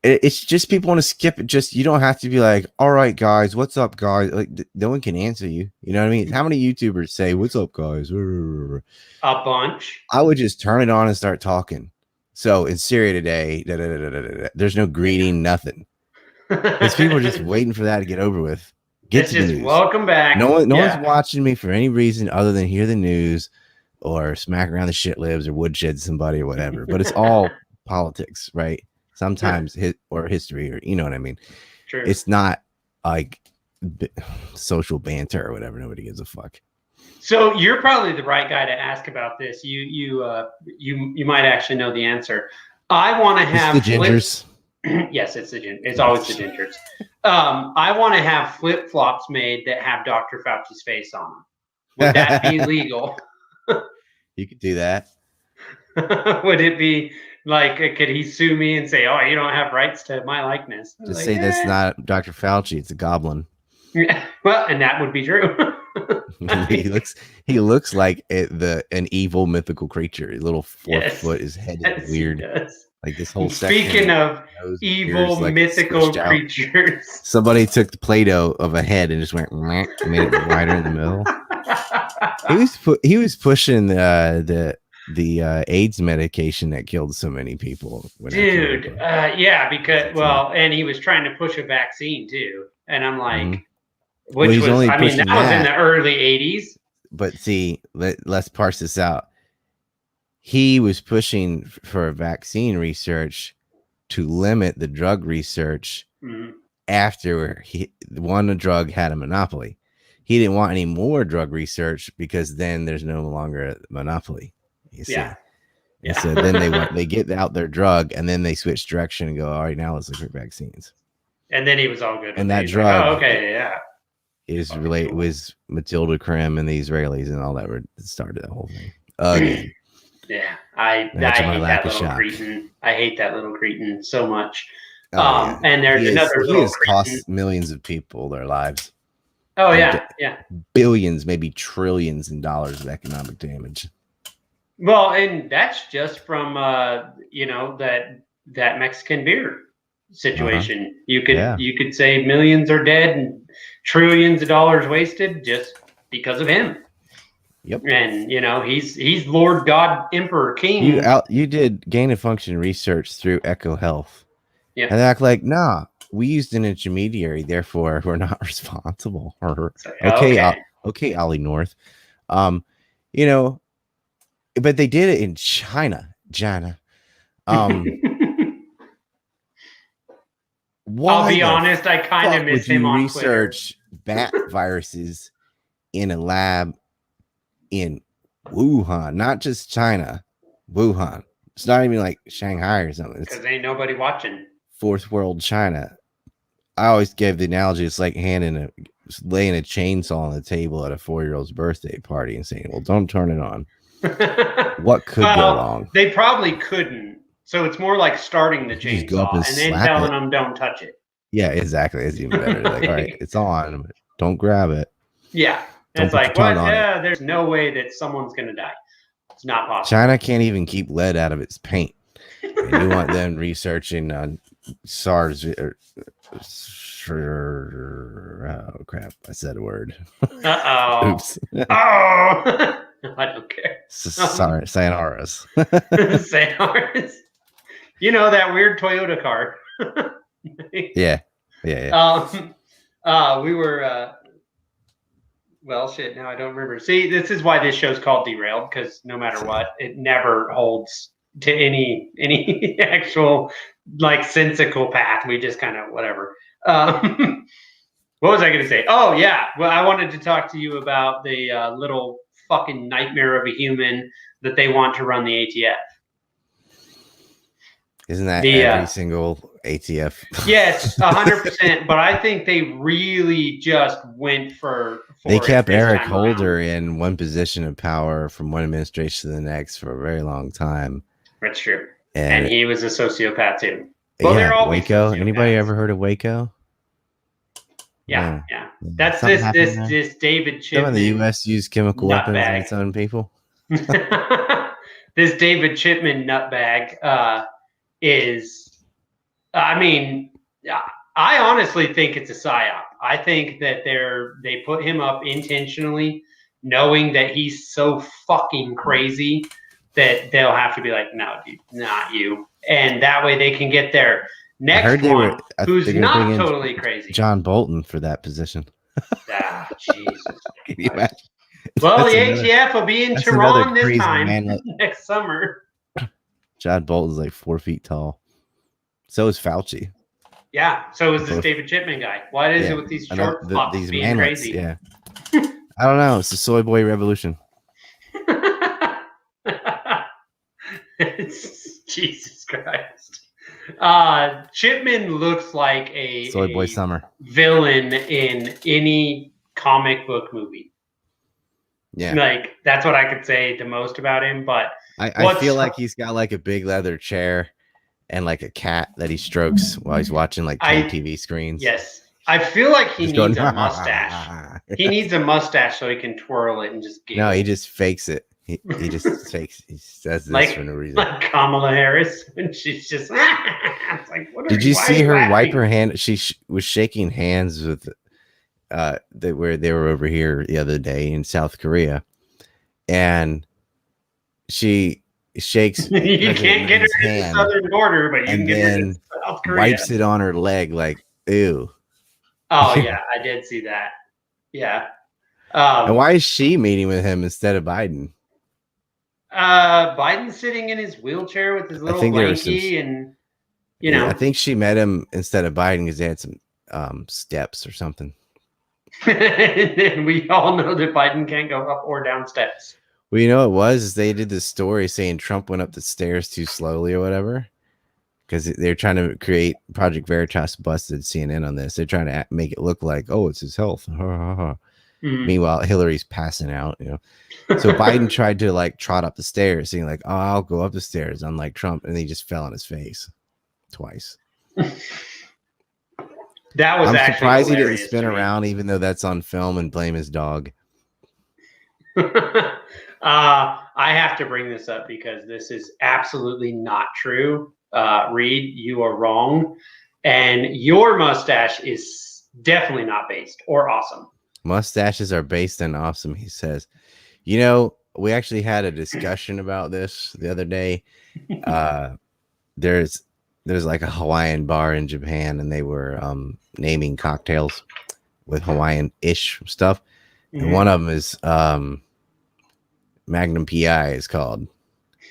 It's just people want to skip it. Just you don't have to be like, all right, guys, what's up, guys? Like no one can answer you. You know what I mean? How many YouTubers say, "What's up, guys?" A bunch. I would just turn it on and start talking. So in Syria today, there's no greeting, nothing. Because people are just waiting for that to get over with. It's just welcome back. No one's watching me for any reason other than hear the news or smack around the shit libs or woodshed somebody or whatever. But it's all politics, right? Sometimes history, or you know what I mean. True. It's not like social banter or whatever. Nobody gives a fuck. So you're probably the right guy to ask about this. You might actually know the answer. I want to have the gingers. Yes, it's always the gingers. I want to have flip flops made that have Dr. Fauci's face on them. Would that be legal? You could do that. Would it be? Like, could he sue me and say, "Oh, you don't have rights to my likeness"? Just say that's not Dr. Fauci; it's a goblin. Yeah, well, and that would be true. he looks like an evil mythical creature. His little foot, his head is weird. Like this whole section. Speaking of evil mythical creatures, somebody took the Play-Doh of a head and just went and made it wider in the middle. He was pushing the AIDS medication that killed so many people. Dude, because and he was trying to push a vaccine too, and I'm like, that was in the early 80s. But see, let's parse this out. He was pushing for vaccine research to limit the drug research after the drug had a monopoly. He didn't want any more drug research because then there's no longer a monopoly. You see? Yeah. So then they get out their drug and then they switch direction and go, all right, now let's look at vaccines. And then he was all good. And that drug, was Matilda Krim and the Israelis and all that started the whole thing again. Yeah, I hate that little cretin. I hate that little cretin so much. And there's another. He has cost millions of people their lives. Oh yeah. Billions, maybe trillions in dollars of economic damage. Well, and that's just from that Mexican beer situation. You could say millions are dead and trillions of dollars wasted just because of him. Yep. And he's Lord God Emperor King. You did gain of function research through Echo Health. Yeah. And they act like, nah, we used an intermediary, therefore we're not responsible. Okay, Ollie North. But they did it in China. I'll be honest, I kind of miss him on research bat viruses in a lab in Wuhan, not just China, Wuhan. It's not even like Shanghai or something. Because ain't nobody watching. Fourth world China. I always gave the analogy, it's like laying a chainsaw on the table at a 4-year-old's birthday party and saying, well, don't turn it on. What could go wrong? They probably couldn't. So it's more like starting the Just go up chainsaw and and then slap telling it. them don't touch it. Yeah, exactly. It's even better. Like, all right, it's on. But don't grab it. Yeah. Don't It's put like, your tongue what? on it. Yeah, there's no way that someone's going to die. It's not possible. China can't even keep lead out of its paint. And you want them researching on SARS oh crap, I said a word. Uh-oh. Oops. Oh, I don't care. Sorry, sayonara's. Sayonara's. You know, that weird Toyota car. Yeah. We were well, shit, now I don't remember. See, this is why this show's called Derailed, because no matter what, it never holds to any actual like sensical path. We just kind of whatever. What was I going to say? Oh yeah, well, I wanted to talk to you about the little fucking nightmare of a human that they want to run the ATF. Isn't that every single ATF? Yes, 100%. But I think they really just went for they kept Eric Holder in one position of power from one administration to the next for a very long time. That's true. And he was a sociopath too. Well, yeah, Waco. Anybody ever heard of Waco? Yeah. That's this David Chipman. Some of the U.S. used chemical weapons on its own people. This David Chipman nutbag is, I mean, I honestly think it's a psyop. I think that they put him up intentionally, knowing that he's so fucking crazy that they'll have to be like, no, dude, not you. And that way they can get their next one, who's not totally crazy. John Bolton for that position. Jesus. Can you imagine? Well, the ATF will be in Tehran this time next summer. John Bolton's like 4 feet tall. So is Fauci. Yeah, so is this David Chipman guy. What is it with these short fucks these being crazy? Yeah. I don't know. It's the soy boy revolution. Jesus Christ. Chipman looks like a soy boy summer villain in any comic book movie. Yeah. Like, that's what I could say the most about him. But I feel like he's got like a big leather chair and like a cat that he strokes while he's watching like 10 TV screens. Yes. I feel like he needs a mustache. He needs a mustache so he can twirl it and just giggle. No, he just fakes it. He just fakes. He says this like, for no reason. Like Kamala Harris, and she's just. It's like, did you see her wipe her hand? She was shaking hands with, they were over here the other day in South Korea, and she shakes. You can't get her to the southern border, but you can get her to South Korea. Wipes it on her leg, like ew. Oh yeah, I did see that. Yeah. And why is she meeting with him instead of Biden? Biden's sitting in his wheelchair with his little blankie, and you know. I think she met him instead of Biden because they had some steps or something. And we all know that Biden can't go up or down steps. Well, you know what it was? Is they did this story saying Trump went up the stairs too slowly or whatever. Because they're trying to create Project Veritas busted CNN on this. They're trying to make it look like, oh, it's his health. Meanwhile, Hillary's passing out, you know. So Biden tried to like trot up the stairs, saying like, "Oh, I'll go up the stairs," unlike Trump, and he just fell on his face twice. That was. I'm surprised he didn't spin around, even though that's on film, and blame his dog. I have to bring this up because this is absolutely not true. Reed, you are wrong, and your mustache is definitely not based or awesome. Mustaches are based on awesome, he says. You know, we actually had a discussion about this the other day. There's like a Hawaiian bar in Japan, and they were naming cocktails with Hawaiian-ish stuff. And one of them is Magnum PI is called.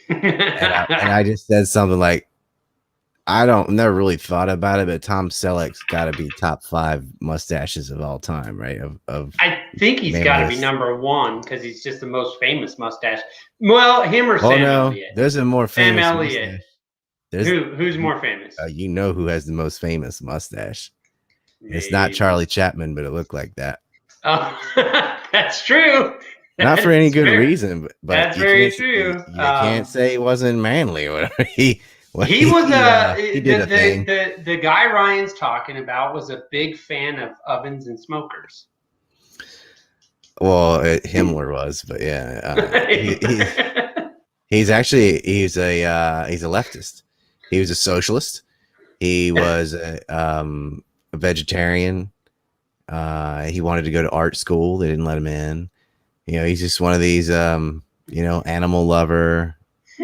and I just said something like, never really thought about it, but Tom Selleck's got to be top 5 mustaches of all time, right? I think he's got to be number 1 because he's just the most famous mustache. Well, him or Sam Elliott. There's a more famous Sam Elliott. Who's more famous? You know who has the most famous mustache? Maybe. It's not Charlie Chaplin, but it looked like that. Oh, that's true. Not for any good Fair. reason, but That's you very can't true. you can't say he wasn't manly or whatever. He was He did a thing. The guy Ryan's talking about was a big fan of ovens and smokers. Well, Himmler was, but yeah, he's a leftist. He was a socialist. He was a vegetarian. He wanted to go to art school. They didn't let him in. He's just one of these, animal lover,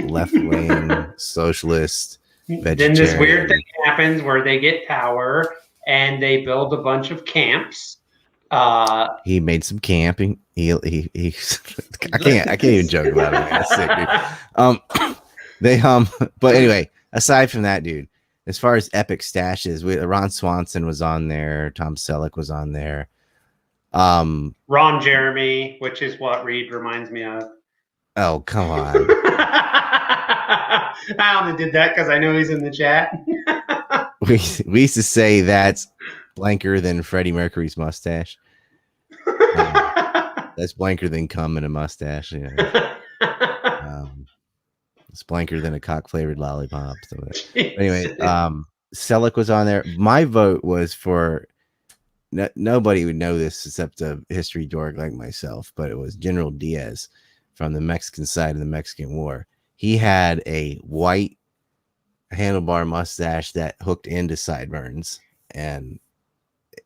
left wing, socialist, vegetarian. Then this weird thing happens where they get power and they build a bunch of camps. He made some camping. He I can't even joke about it. That's sick, dude. But anyway, aside from that, dude, as far as epic stashes, Ron Swanson was on there. Tom Selleck was on there. Ron Jeremy, which is what Reed reminds me of. Oh, come on. I only did that because I know he's in the chat. we used to say that's blanker than Freddie Mercury's mustache. That's blanker than cum in a mustache. It's blanker than a cock-flavored lollipop. So anyway, Selleck was on there. My vote was for nobody would know this except a history dork like myself, but it was General Diaz from the Mexican side of the Mexican War. He had a white handlebar mustache that hooked into sideburns, and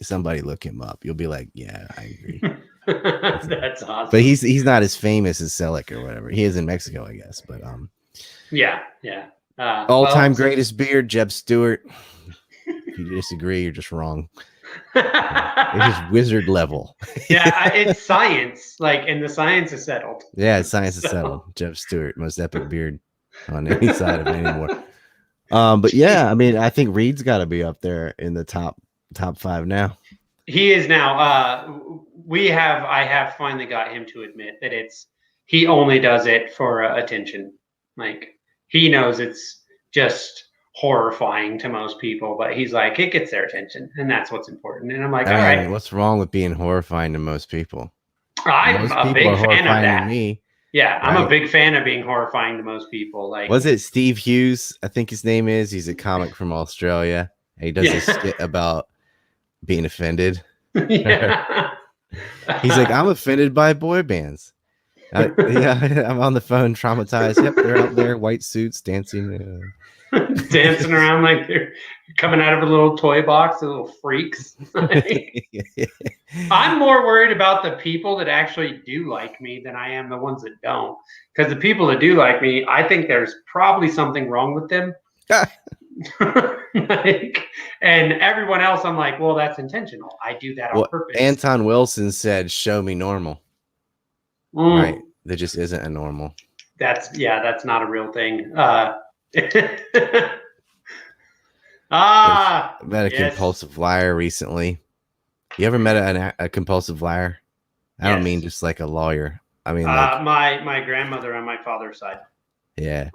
somebody look him up. You'll be like, yeah, I agree. That's awesome. But he's not as famous as Selleck or whatever. He is in Mexico, I guess. But yeah. All-time greatest beard, Jeb Stewart. If you disagree, you're just wrong. It's just wizard level. Yeah, it's science. And the science is settled. Yeah, science is settled. Jeb Stewart, most epic beard on any side of it anymore. But yeah, I mean, I think Reed's got to be up there in the top 5 now. He is now. I have finally got him to admit that he only does it for attention. He knows it's just horrifying to most people, but he's like, it gets their attention, and that's what's important. And I'm like, all right, what's wrong with being horrifying to most people? I'm a big fan of that. Me, yeah, right? I'm a big fan of being horrifying to most people. Was it Steve Hughes? I think his name is. He's a comic from Australia. He does a skit about being offended. Yeah. He's like, I'm offended by boy bands. Yeah, I'm on the phone, traumatized. Yep, they're out there, white suits, dancing. Dancing around like they're coming out of a little toy box, the little freaks. I'm more worried about the people that actually do like me than I am the ones that don't. Because the people that do like me, I think there's probably something wrong with them. And everyone else, I'm like, well, that's intentional. I do that on purpose. Anton Wilson said, "Show me normal." Right? There just isn't a normal. That's not a real thing. I met a compulsive liar recently. You ever met a compulsive liar? I don't mean just like a lawyer. I mean, my grandmother on my father's side. Yeah,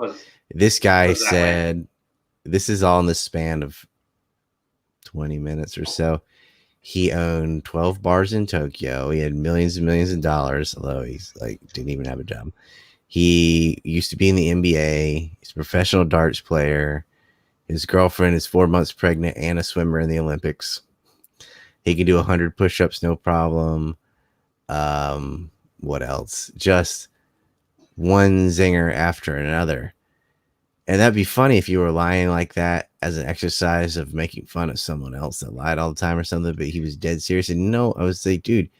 this guy said, this is all in the span of 20 minutes or so. He owned 12 bars in Tokyo. He had millions and millions of dollars, although he's didn't even have a job. He used to be in the NBA. He's a professional darts player. His girlfriend is 4 months pregnant and a swimmer in the Olympics. He can do 100 push-ups, no problem. What else? Just one zinger after another. And that'd be funny if you were lying like that as an exercise of making fun of someone else that lied all the time or something, but he was dead serious. And no, I would say, dude,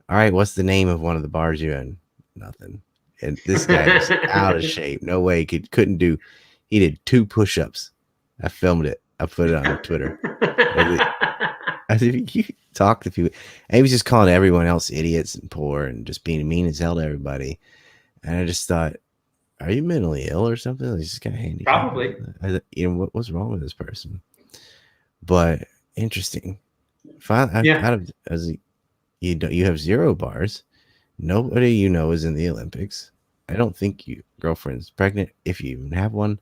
all right, what's the name of one of the bars you're in? Nothing. And this guy was out of shape. No way. Couldn't do. He did 2 push-ups. I filmed it. I put it on Twitter. I said, you talk to people. And he was just calling everyone else idiots and poor and just being mean as hell to everybody. And I just thought, are you mentally ill or something? He's just kind of handicapped. Probably. What's wrong with this person? But interesting. You have 0 bars. Nobody you know is in the Olympics. I don't think your girlfriend's pregnant. If you even have one,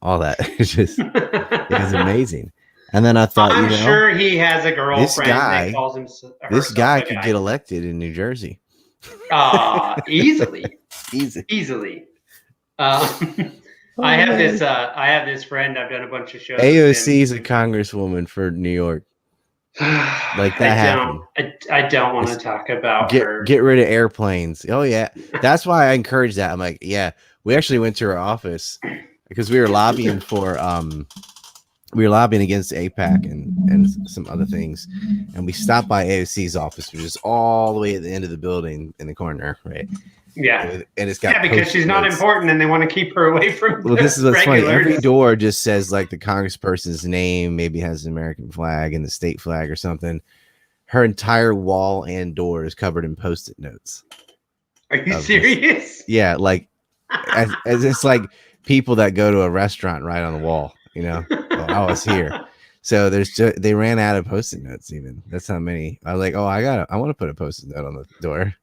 all that. It was amazing. And then I thought, I'm sure he has a girlfriend this guy that calls him. This guy could get elected in New Jersey. Easily. Easy. Easily. Oh, I have man. I have this friend. I've done a bunch of shows AOC is a congresswoman for New York. with him. Like that happened. I don't want to Just talk about Get her. rid of airplanes. Oh yeah, that's why I encourage that. I'm like, yeah, we actually went to her office because we were lobbying against APAC and some other things, and we stopped by AOC's office, which is all the way at the end of the building in the corner, right? Yeah, and it's got because she's not important, and they want to keep her away from. Well, this is what's funny. regulars. Every door just says like the congressperson's name, maybe has an American flag and the state flag or something. Her entire wall and door is covered in Post-it notes. Are you serious? Yeah, like as it's like people that go to a restaurant right on the wall. You know, I was here. So they ran out of Post-it notes. Even that's how many. I was like, I want to put a Post-it note on the door.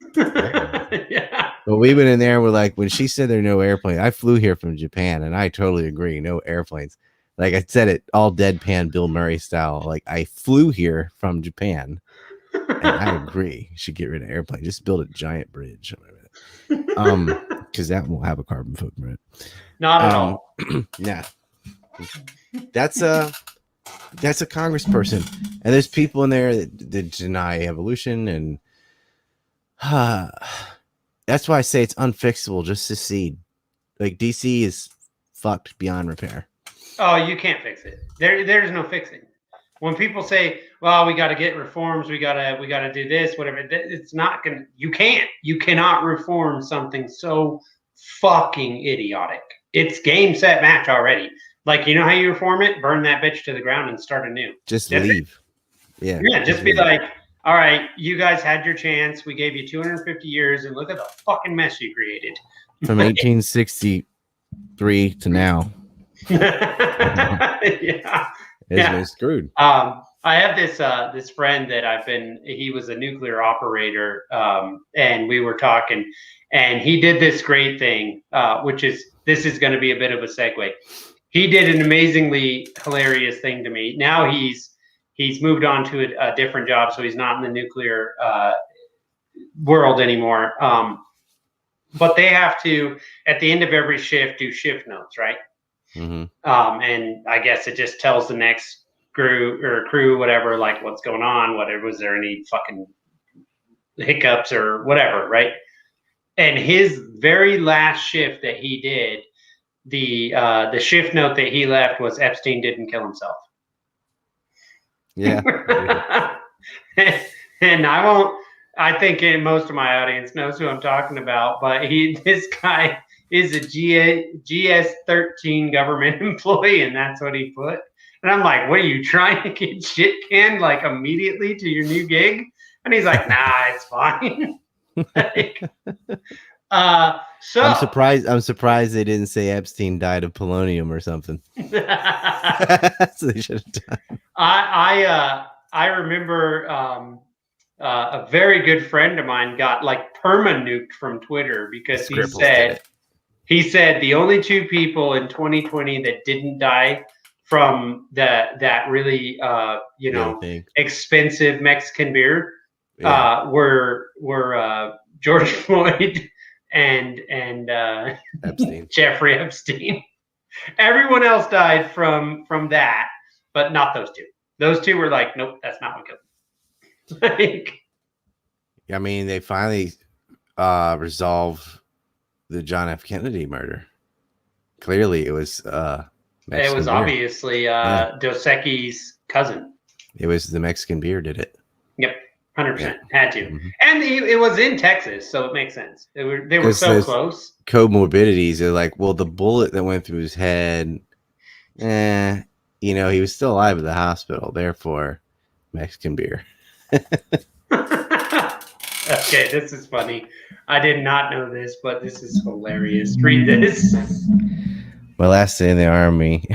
Yeah. But we went in there. We're like, when she said there are no airplanes, I flew here from Japan, and I totally agree. No airplanes. Like I said it all deadpan Bill Murray style. Like I flew here from Japan. And I agree. You should get rid of airplanes. Just build a giant bridge. Because that won't have a carbon footprint. Not at all. Yeah. That's a congressperson. And there's people in there that deny evolution, and that's why I say it's unfixable. Just secede. Like DC is fucked beyond repair. Oh, you can't fix it. There's no fixing. When people say, "Well, we got to get reforms, we gotta do this, whatever," it's not gonna. You cannot reform something so fucking idiotic. It's game, set, match already. Like, you know how you reform it? Burn that bitch to the ground and start anew. Just leave. Yeah. Yeah. Just be like, all right, you guys had your chance. We gave you 250 years, and look at the fucking mess you created. From 1863 to now. Yeah. It's been screwed. I have this friend that he was a nuclear operator, and we were talking, and he did this great thing, this is going to be a bit of a segue. He did an amazingly hilarious thing to me. Now he's moved on to a different job, so he's not in the nuclear world anymore. But they have to, at the end of every shift, do shift notes, right? Mm-hmm. And I guess it just tells the next crew, whatever, like what's going on, whatever, was there any fucking hiccups or whatever, right? And his very last shift that he did, the shift note that he left was Epstein didn't kill himself. Yeah. And I think most of my audience knows who I'm talking about, but this guy is a GS-13 government employee, and that's what he put. And I'm like, what are you trying to get shit canned like immediately to your new gig? And he's like, nah, it's fine. So I'm surprised they didn't say Epstein died of polonium or something. So they should have done. I remember a very good friend of mine got like perma-nuked from Twitter because he said the only two people in 2020 that didn't die from that really expensive Mexican beer were George Floyd and Epstein. Jeffrey Epstein. Everyone else died from that, but not those two. Those two were like, nope, that's not what killed them. I mean, they finally resolved the John F. Kennedy murder. Clearly, it was it was obviously Dos Equis' cousin. It was the Mexican beer did it. Yep, 100%. Had to. Mm-hmm. And it was in Texas, so it makes sense. They were so close. Comorbidities are like, well, the bullet that went through his head, he was still alive at the hospital. Therefore, Mexican beer. Okay, this is funny. I did not know this, but this is hilarious. Read this. My last day in the Army,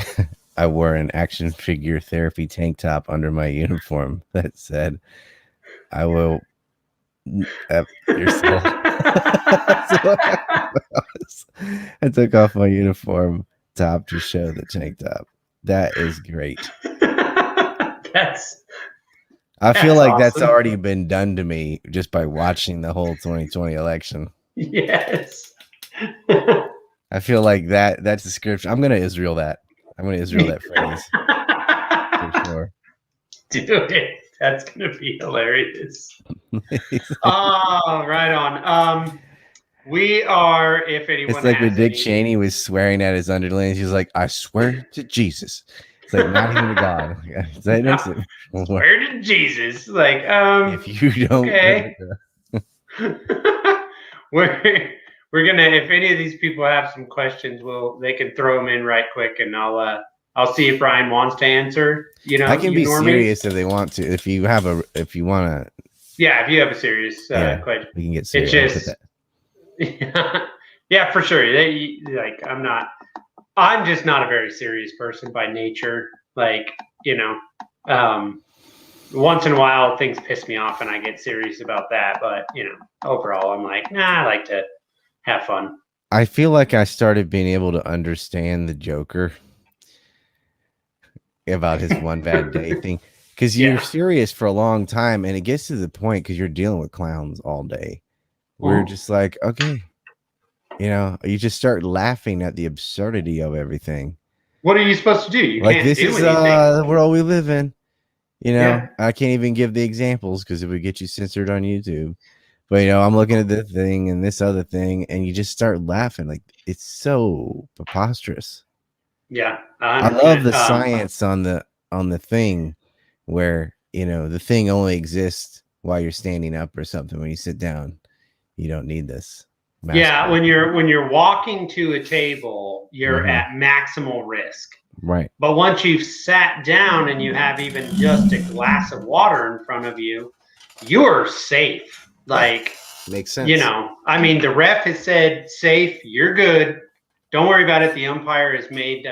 I wore an action figure therapy tank top under my uniform that said, I will F yourself. I took off my uniform top to show the tank top. That is great. I feel That's like that's awesome. already been done to me just by watching the whole 2020 election. Yes. I feel like that description. I'm gonna Israel that. I'm gonna Israel that phrase for sure. Dude, that's gonna be hilarious. Oh, right on. We are, if anyone It's like when has Dick any, Cheney was swearing at his underlings. He's like, "I swear to Jesus." It's like not even to God. That makes it. swear to Jesus, like, If you don't, okay. we're gonna, if any of these people have some questions, they can throw them in right quick, and I'll see if Brian wants to answer. You know, I can you be normies. serious if they want to. If you want to, Yeah, if you have a serious question, we can get serious. It's just, yeah, for sure. Like, I'm just not a very serious person by nature. Like, once in a while things piss me off and I get serious about that. But, overall, I'm like, nah, I like to have fun. I feel like I started being able to understand the Joker about his one bad day thing. Because you're serious for a long time, and it gets to the point because you're dealing with clowns all day. We're just like, okay, you just start laughing at the absurdity of everything. What are you supposed to do? You like can't this do is anything. the world we live in. Yeah. I can't even give the examples because it would get you censored on YouTube. But I'm looking at this thing and this other thing, and you just start laughing. Like it's so preposterous. Yeah, 100%. I love the science on the thing where the thing only exists while you're standing up or something. When you sit down, you don't need this. Yeah, when you're walking to a table, you're at maximal risk. Right. But once you've sat down and you have even just a glass of water in front of you, you're safe. Like, makes sense. The ref has said safe, you're good. Don't worry about it. The umpire has made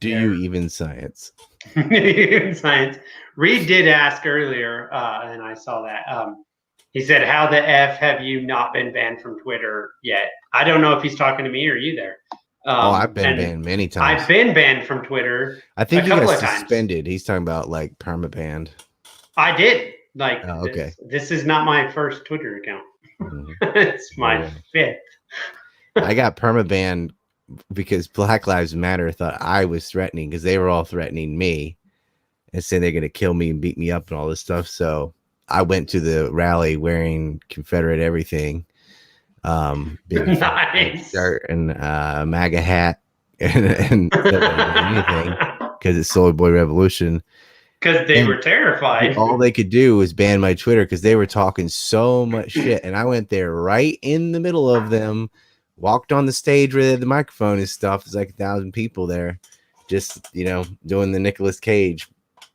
you even science? Science. Reed did ask earlier, and I saw that. He said, "How the F have you not been banned from Twitter yet?" I don't know if he's talking to me or you there. I've been banned many times. I've been banned from Twitter. I think he got suspended. He's talking about like permabanned. I did. Like, okay. This is not my first Twitter account. It's my fifth. I got permabanned because Black Lives Matter thought I was threatening because they were all threatening me and saying they're going to kill me and beat me up and all this stuff. So I went to the rally wearing Confederate everything, big nice shirt and MAGA hat and anything because it's Soy Boy Revolution. Because they were terrified. All they could do was ban my Twitter because they were talking so much shit, and I went there right in the middle of them. Walked on the stage where the microphone and stuff. There's like 1,000 people there, just doing the Nicolas Cage.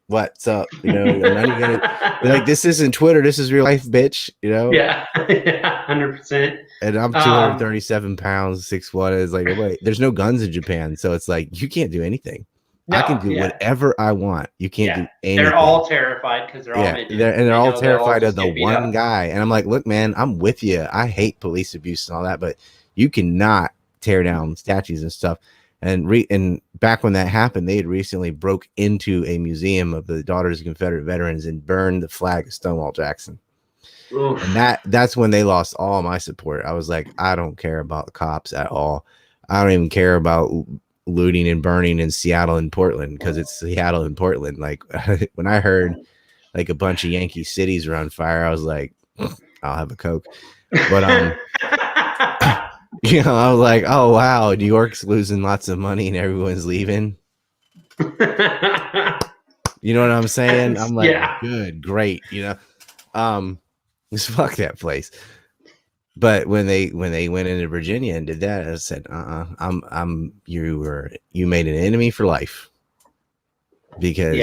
What's up? I'm not even gonna be like, this isn't Twitter. This is real life, bitch. Yeah, 100%. And I'm 237 pounds, 6'1". It's like, wait, there's no guns in Japan, so it's like you can't do anything. No, I can do whatever I want. You can't do anything. They're all terrified because they're all midgets. They're all terrified of the one guy. And I'm like, look, man, I'm with you. I hate police abuse and all that, but you cannot tear down statues and stuff. And back when that happened, they had recently broke into a museum of the Daughters of Confederate Veterans and burned the flag of Stonewall Jackson. Oof. And that's when they lost all my support. I was like, I don't care about the cops at all. I don't even care about looting and burning in Seattle and Portland because it's Seattle and Portland. Like when I heard like a bunch of Yankee cities were on fire, I was like, I'll have a Coke. But I was like, oh wow, New York's losing lots of money and everyone's leaving. You know what I'm saying? I'm like, good, great, just fuck that place. But when they went into Virginia and did that, I said, you made an enemy for life. Because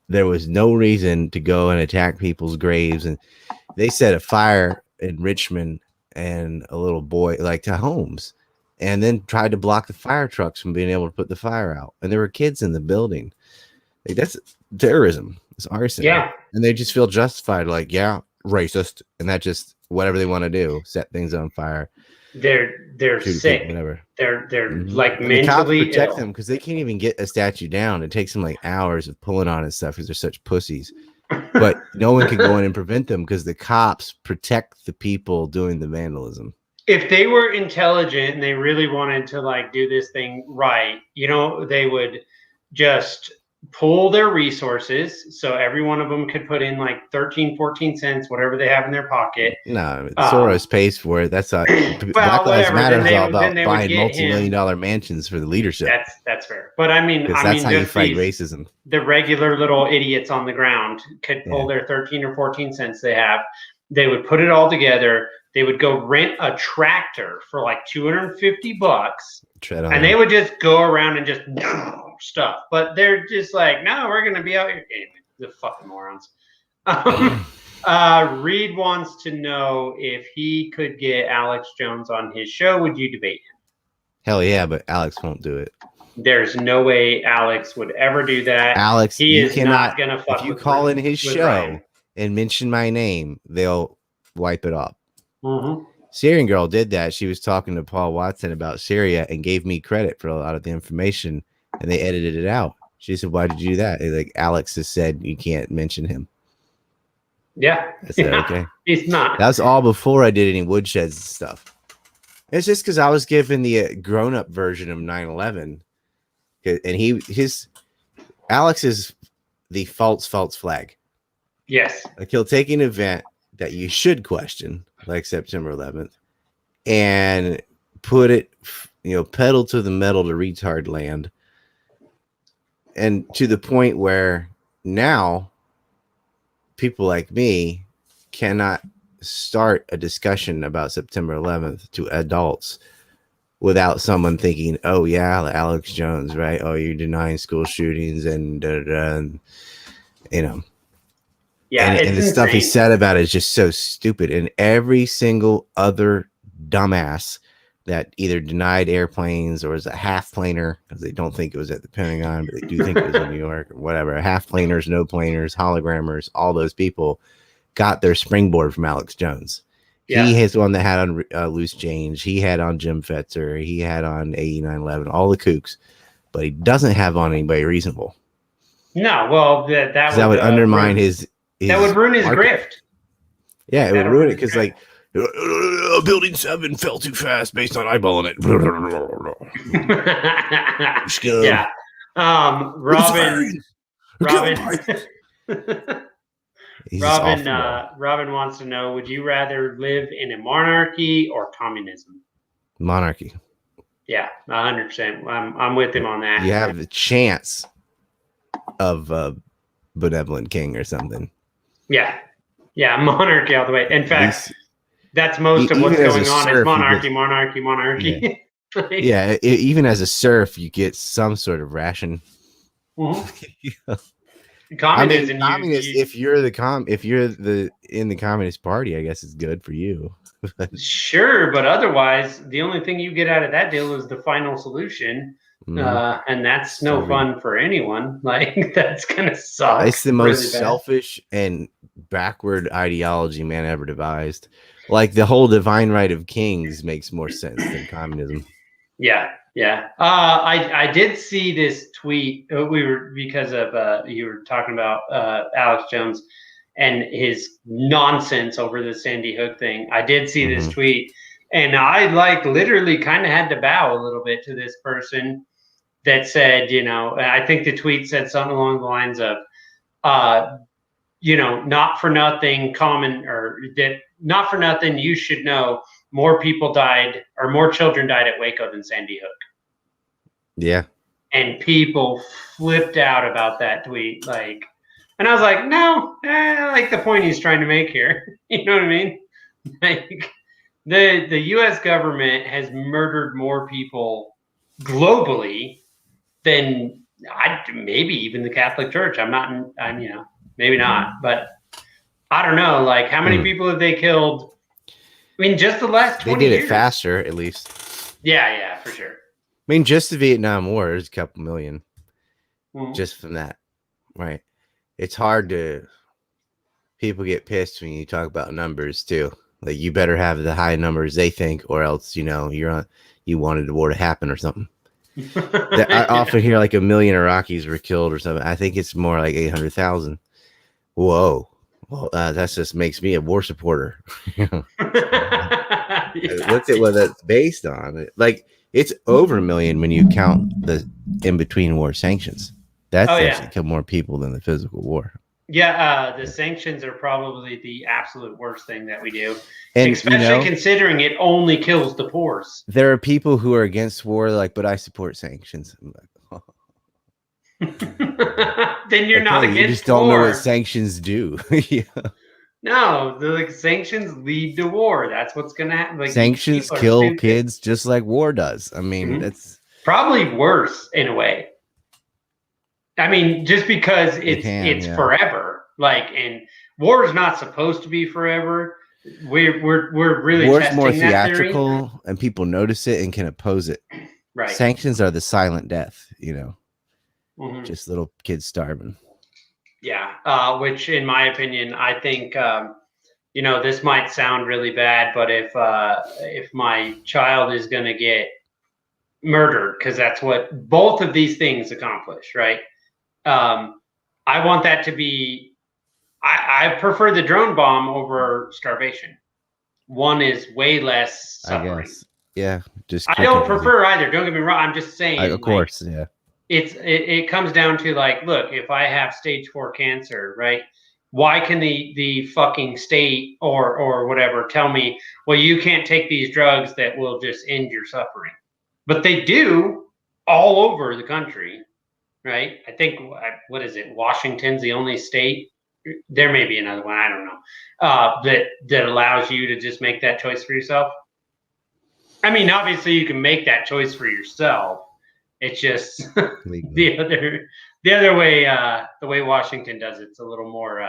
there was no reason to go and attack people's graves. And they set a fire in Richmond and a little boy like to homes and then tried to block the fire trucks from being able to put the fire out. And there were kids in the building. Like, that's terrorism. It's arson. Yeah. And they just feel justified, like, racist. And that just whatever they want to do, set things on fire. They're sick. People, whatever. They're like mentally the cops protect ill. them because they can't even get a statue down. It takes them like hours of pulling on and stuff because they're such pussies. but no one can go in and prevent them because the cops protect the people doing the vandalism. If they were intelligent and they really wanted to like do this thing right, you know, they would just pool their resources so every one of them could put in like 13, 14 cents, whatever they have in their pocket. No, Soros pays for it. That's not Black Lives Matter is all about buying multi-million-dollar mansions for the leadership. That's fair. But I mean, that's how you fight racism. The regular little idiots on the ground could pull their 13 or 14 cents they have. They would put it all together. They would go rent a tractor for like $250, and they would just go around and just stuff. But they're just like, no, we're gonna be out here. Anyway, the fucking morons. Reed wants to know if he could get Alex Jones on his show, would you debate him? Hell yeah, but Alex won't do it. There's no way Alex would ever do that. Alex, he is not gonna fuck. If you call in his show and mention my name, they'll wipe it off. Syrian girl did that. She was talking to Paul Watson about Syria and gave me credit for a lot of the information, and they edited it out. She said, "Why did you do that?" Like, Alex has said you can't mention him. Yeah, I said, okay. He's not. That was all before I did any woodsheds and stuff. It's just because I was given the grown-up version of 9/11, and Alex is the false flag. Yes, like he'll take an event that you should question, like September 11th, and put it, pedal to the metal to retard land. And to the point where now people like me cannot start a discussion about September 11th to adults without someone thinking, oh yeah, Alex Jones, right? Oh, you're denying school shootings and Yeah, and the stuff he said about it is just so stupid. And every single other dumbass that either denied airplanes or is a half planer, because they don't think it was at the Pentagon, but they do think it was in New York or whatever. Half planers, no planers, hologrammers, all those people got their springboard from Alex Jones. Yeah. He is the one that had on Loose Change. He had on Jim Fetzer. He had on AE 9/11, all the kooks, but he doesn't have on anybody reasonable. No, well, that would undermine his that would ruin his grift. Yeah, it would ruin it because, like, Building 7 fell too fast based on eyeballing it. Yeah. Robin wants to know, would you rather live in a monarchy or communism? Monarchy. Yeah, 100%. I'm with him on that. You have the chance of a benevolent king or something. Yeah, monarchy all the way. In fact, that's most of what's going on is monarchy. Yeah, yeah, even as a serf, you get some sort of ration. Mm-hmm. Communism. If you're in the Communist Party, I guess it's good for you. Sure, but otherwise, the only thing you get out of that deal is the final solution. And that's no fun for anyone. Like, that's gonna suck. It's the most selfish and backward ideology man ever devised. Like, the whole divine right of kings makes more sense than communism. Yeah. I did see this tweet. Because of you were talking about Alex Jones and his nonsense over the Sandy Hook thing. I did see this tweet, and I literally kind of had to bow a little bit to this person that said, I think the tweet said something along the lines of, not for nothing not for nothing, you should know more people died or more children died at Waco than Sandy Hook. Yeah. And people flipped out about that tweet. And I was like, no, I like the point he's trying to make here. You know what I mean? Like, the U.S. government has murdered more people globally than maybe even the Catholic Church. Maybe not, but I don't know. Like, how many people have they killed? I mean, just the last 20 years. They did it faster, at least. Yeah, for sure. I mean, just the Vietnam War is a couple million. Just from that, right? It's hard to. People get pissed when you talk about numbers too. Like, you better have the high numbers they think, or else you wanted the war to happen or something. I often hear like 1 million Iraqis were killed or something. I think it's more like 800,000. Whoa. Well, that just makes me a war supporter. Yeah. Look at what that's based on. Like, it's over a million when you count the in between war sanctions. That's Oh, actually yeah. killed more people than the physical war. Yeah, the sanctions are probably the absolute worst thing that we do, And especially considering it only kills the poors. There are people who are against war, like, but I support sanctions. I'm like, oh. Then you're not against you just don't know war. what sanctions do. Yeah. No, the sanctions lead to war. That's what's gonna happen. Like, Sanctions kill kids just like war does. I mean, that's probably worse in a way. I mean, just because it's forever. Like, and war is not supposed to be forever. We're really war's testing more that theatrical, theory. and people notice it and can oppose it. Right. Sanctions are the silent death. Mm-hmm. Just little kids starving. Yeah, which, in my opinion, I think this might sound really bad, but if my child is going to get murdered, because that's what both of these things accomplish, right? I want that to be. I prefer the drone bomb over starvation. One is way less suffering. I guess. Yeah, just. I don't prefer either. Don't get me wrong. I'm just saying. Of course, yeah. It comes down to, like, look, if I have stage 4 cancer, right? Why can the fucking state or whatever tell me, well, you can't take these drugs that will just end your suffering? But they do all over the country, right? I think, what is it? Washington's the only state. There may be another one, I don't know, that allows you to just make that choice for yourself. I mean, obviously you can make that choice for yourself. It's just the other way, the way Washington does it's a little more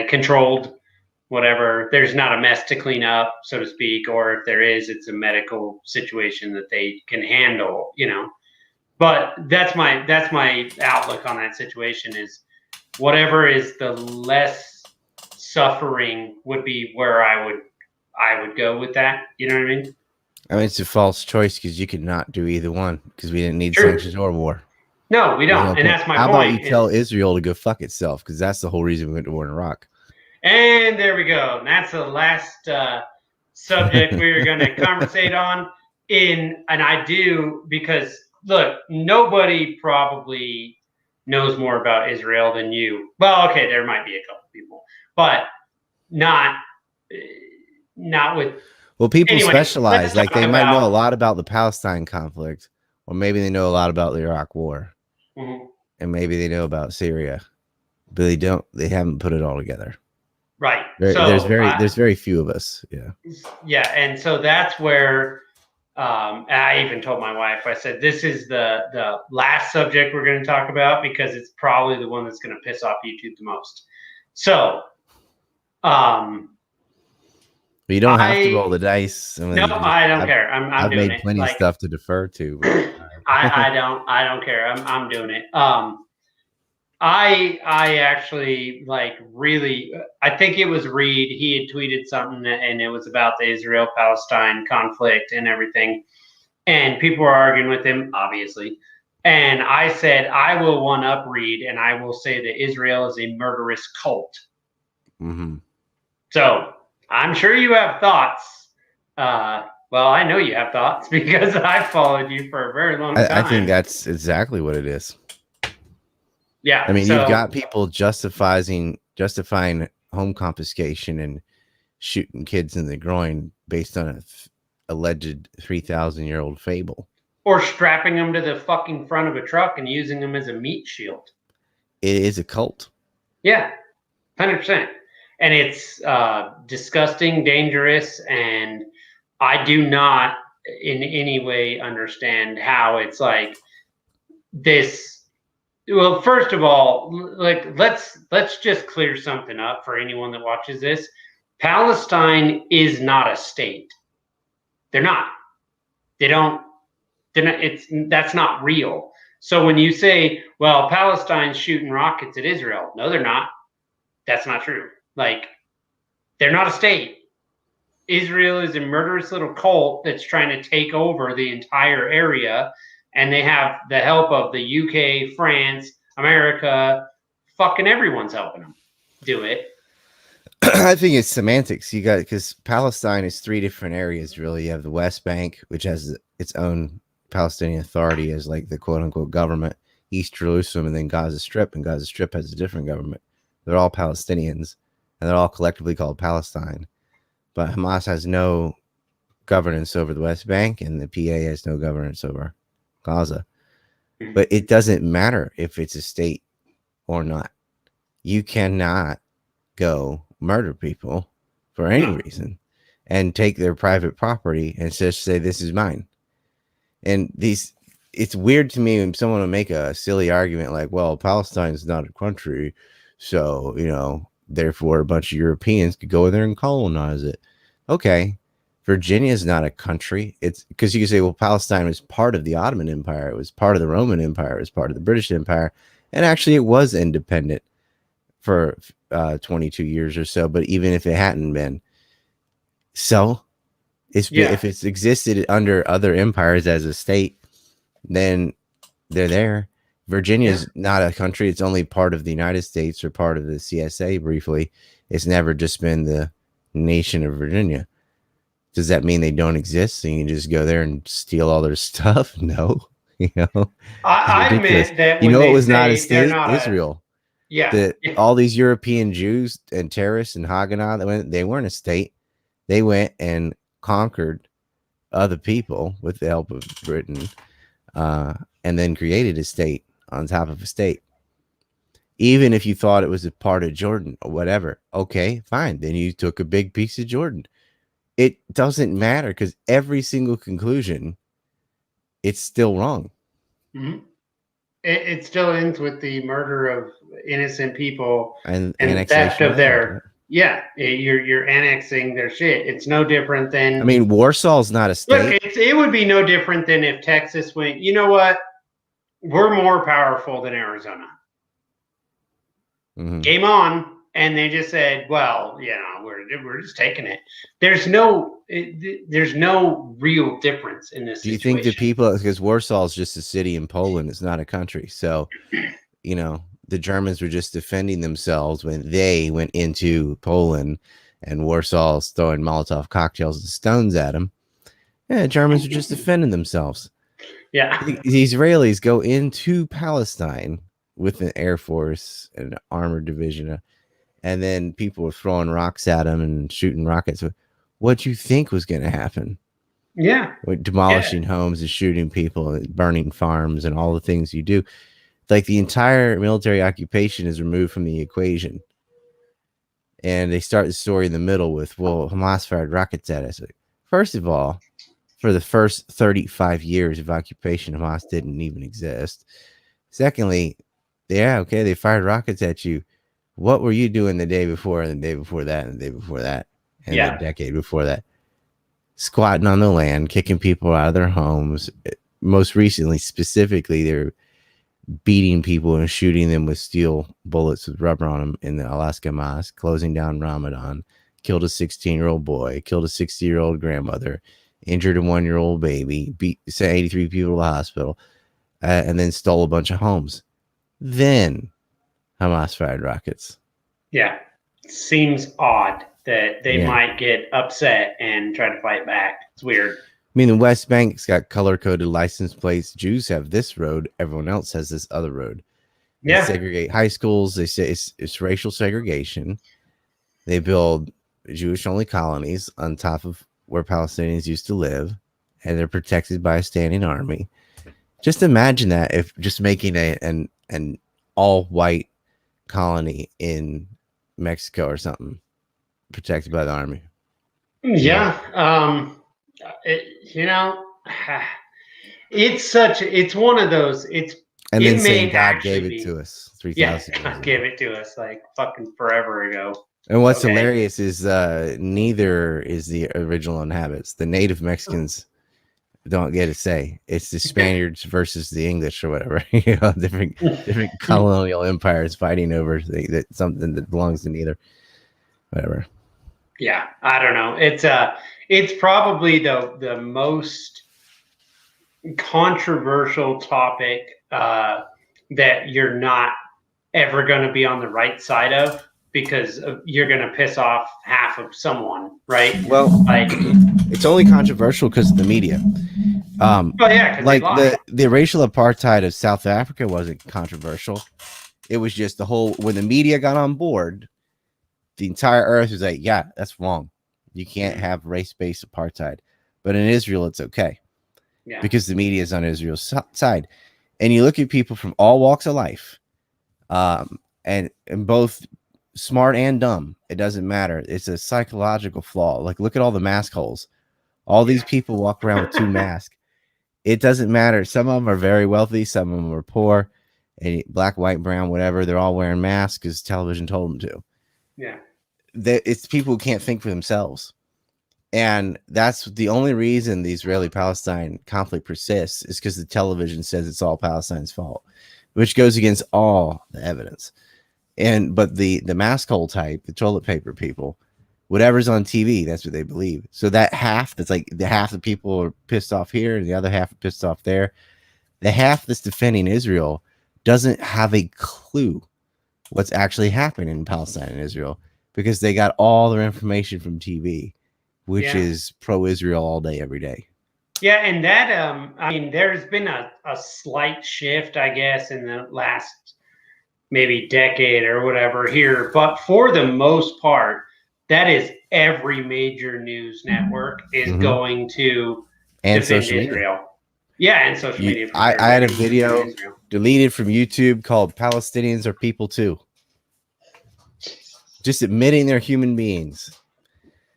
controlled, whatever. There's not a mess to clean up, so to speak, or if there is, it's a medical situation that they can handle, But that's my outlook on that situation is whatever is the less suffering would be where I would go with that. You know what I mean? I mean, it's a false choice because you could not do either one because we didn't need sanctions or war. No, we don't. And that's my point. How about you tell Israel to go fuck itself? Because that's the whole reason we went to war in Iraq. And there we go. And that's the last subject we're going to conversate on. And I do, because, look, nobody probably knows more about Israel than you. Well, okay, there might be a couple people, but not with... Well, people specialize. Like, they might know a lot about the Palestine conflict, or maybe they know a lot about the Iraq War, and maybe they know about Syria, but they haven't put it all together. Right. There's very few of us. Yeah. Yeah, and so that's where I even told my wife. I said, "This is the last subject we're going to talk about because it's probably the one that's going to piss off YouTube the most." So, you don't have to roll the dice. No, I don't care. I'm doing it. I've made plenty of stuff to defer to. I don't care. I'm doing it. I actually really. I think it was Reed. He had tweeted something, and it was about the Israel-Palestine conflict and everything. And people were arguing with him, obviously. And I said, I will one up Reed, and I will say that Israel is a murderous cult. Mm-hmm. So I'm sure you have thoughts. Well, I know you have thoughts because I've followed you for a very long time. I think that's exactly what it is. Yeah. I mean, you've got people justifying home confiscation and shooting kids in the groin based on an alleged 3,000-year-old fable. Or strapping them to the fucking front of a truck and using them as a meat shield. It is a cult. Yeah, 100%. And it's disgusting, dangerous, and I do not in any way understand how it's like this. Well, first of all, let's just clear something up for anyone that watches this. Palestine is not a state. They're not. That's not real. So when you say, well, Palestine's shooting rockets at Israel, no, they're not. That's not true. They're not a state. Israel is a murderous little cult that's trying to take over the entire area, and they have the help of the UK, France, America, fucking everyone's helping them do it. I think it's semantics. You got, because Palestine is 3 different areas, really. You have the West Bank, which has its own Palestinian Authority as like the quote unquote government, East Jerusalem, and then Gaza Strip. And Gaza Strip has a different government. They're all Palestinians, and they're all collectively called Palestine. But Hamas has no governance over the West Bank, and the PA has no governance over Gaza. But it doesn't matter if it's a state or not. You cannot go murder people for any reason and take their private property and just say, this is mine. And it's weird to me when someone will make a silly argument like, well, Palestine is not a country, so, you know, therefore a bunch of Europeans could go there and colonize it. Okay, Virginia is not a country. It's because you can say, well, Palestine was part of the Ottoman Empire, it was part of the Roman Empire, it was part of the British Empire, and actually it was independent for 22 years or so. But even if it hadn't been, so if it's existed under other empires as a state, then they're there. Virginia is not a country. It's only part of the United States or part of the CSA briefly. It's never just been the nation of Virginia. Does that mean they don't exist and you can just go there and steal all their stuff? No. You know, I admit that, you know, it was not a state, Israel. Yeah. All these European Jews and terrorists and Haganah, they weren't a state. They went and conquered other people with the help of Britain, and then created a state on top of a state. Even if you thought it was a part of Jordan or whatever, okay, fine. Then you took a big piece of Jordan. It doesn't matter, because every single conclusion, it's still wrong. Mm-hmm. It still ends with the murder of innocent people and theft of their. Yeah, you're annexing their shit. It's no different than. I mean, Warsaw's not a state. Look, it would be no different than if Texas went, you know what? We're more powerful than Arizona. Mm-hmm. Game on. And they just said, well, you know, we're just taking it. There's no real difference in this situation. Do you think the people, because Warsaw is just a city in Poland, it's not a country. So, you know, the Germans were just defending themselves when they went into Poland and Warsaw's throwing Molotov cocktails and stones at them. Yeah, the Germans were just defending themselves. Yeah. The Israelis go into Palestine with an air force and an armored division, and then people were throwing rocks at them and shooting rockets. What do you think was going to happen? Yeah. Demolishing homes and shooting people and burning farms and all the things you do. Like, the entire military occupation is removed from the equation. And they start the story in the middle with, well, Hamas fired rockets at us. First of all, for the first 35 years of occupation, Hamas didn't even exist. Secondly, they fired rockets at you. What were you doing the day before and the day before that and the day before that and the decade before that? Squatting on the land, kicking people out of their homes. Most recently, specifically, they're beating people and shooting them with steel bullets with rubber on them in the Alaska Mosque, closing down Ramadan, killed a 16-year-old boy, killed a 60-year-old grandmother, injured a 1-year-old baby, sent 83 people to the hospital, and then stole a bunch of homes. Then Hamas fired rockets. Yeah. Seems odd that they might get upset and try to fight back. It's weird. I mean, the West Bank's got color-coded license plates. Jews have this road. Everyone else has this other road. They segregate high schools. They say it's racial segregation. They build Jewish-only colonies on top of where Palestinians used to live, and they're protected by a standing army. Just imagine that, if just making an all-white colony in Mexico or something, protected by the army. Yeah. It's one of those. And then saying God gave it to us 3,000 years ago. God gave it to us like fucking forever ago. And what's hilarious is neither is the original inhabitants. The native Mexicans don't get a say. It's the Spaniards versus the English or whatever. Different colonial empires fighting over something that belongs to neither. Whatever. Yeah, I don't know. It's probably the most controversial topic that you're not ever going to be on the right side of, because you're going to piss off half of someone, right? Well, like it's only controversial because of the media. Oh yeah, like the racial apartheid of South Africa wasn't controversial. It was just the whole, when the media got on board, the entire earth was like, yeah, that's wrong. You can't have race-based apartheid. But in Israel, it's okay. Yeah. Because the media is on Israel's side. And you look at people from all walks of life, and both smart and dumb. It doesn't matter. It's a psychological flaw. Like, look at all the mask holes. All these people walk around with 2 masks. It doesn't matter. Some of them are very wealthy. Some of them are poor. And black, white, brown, whatever. They're all wearing masks because television told them to. Yeah. It's people who can't think for themselves. And that's the only reason the Israeli-Palestine conflict persists, is because the television says it's all Palestine's fault, which goes against all the evidence. But the mask hole type, the toilet paper people, whatever's on TV, that's what they believe. So that half, that's like the half of people are pissed off here and the other half are pissed off there. The half that's defending Israel doesn't have a clue what's actually happening in Palestine and Israel, because they got all their information from TV, which is pro-Israel all day, every day. Yeah, and that, I mean, there's been a slight shift, I guess, in the last maybe decade or whatever here. But for the most part, that is every major news network is going to defend Israel. Yeah, and social media. I had a video deleted from YouTube called "Palestinians Are People Too." Just admitting they're human beings,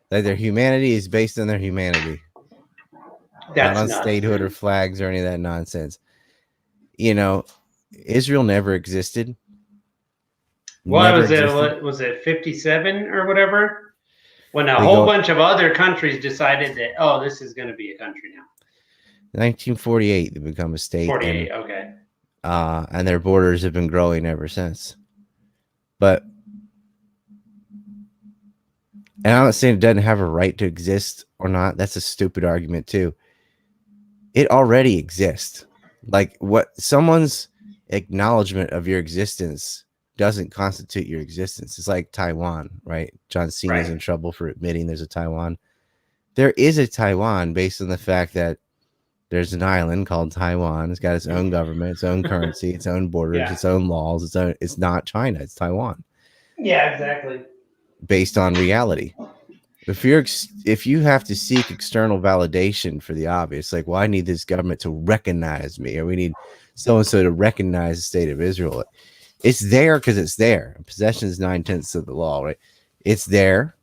that their humanity is based on their humanity. That's not on statehood or flags or any of that nonsense. You know, Israel never existed. What was it? What was it, 57 or whatever? When a whole bunch of other countries decided that, oh, this is going to be a country now. 1948, they become a state. 48, okay. And their borders have been growing ever since. But, and I'm not saying it doesn't have a right to exist or not. That's a stupid argument too. It already exists. Like, what someone's acknowledgement of your existence doesn't constitute your existence. It's like Taiwan, right? John Cena's in trouble for admitting there's a Taiwan. There is a Taiwan based on the fact that there's an island called Taiwan. It's got its own government, its own currency, its own borders, its own laws. It's not China. It's Taiwan. Yeah, exactly. Based on reality. If you have to seek external validation for the obvious, like, well, I need this government to recognize me, or we need so-and-so to recognize the state of Israel. It's there because it's there. Possession is 9/10 of the law, right? It's there,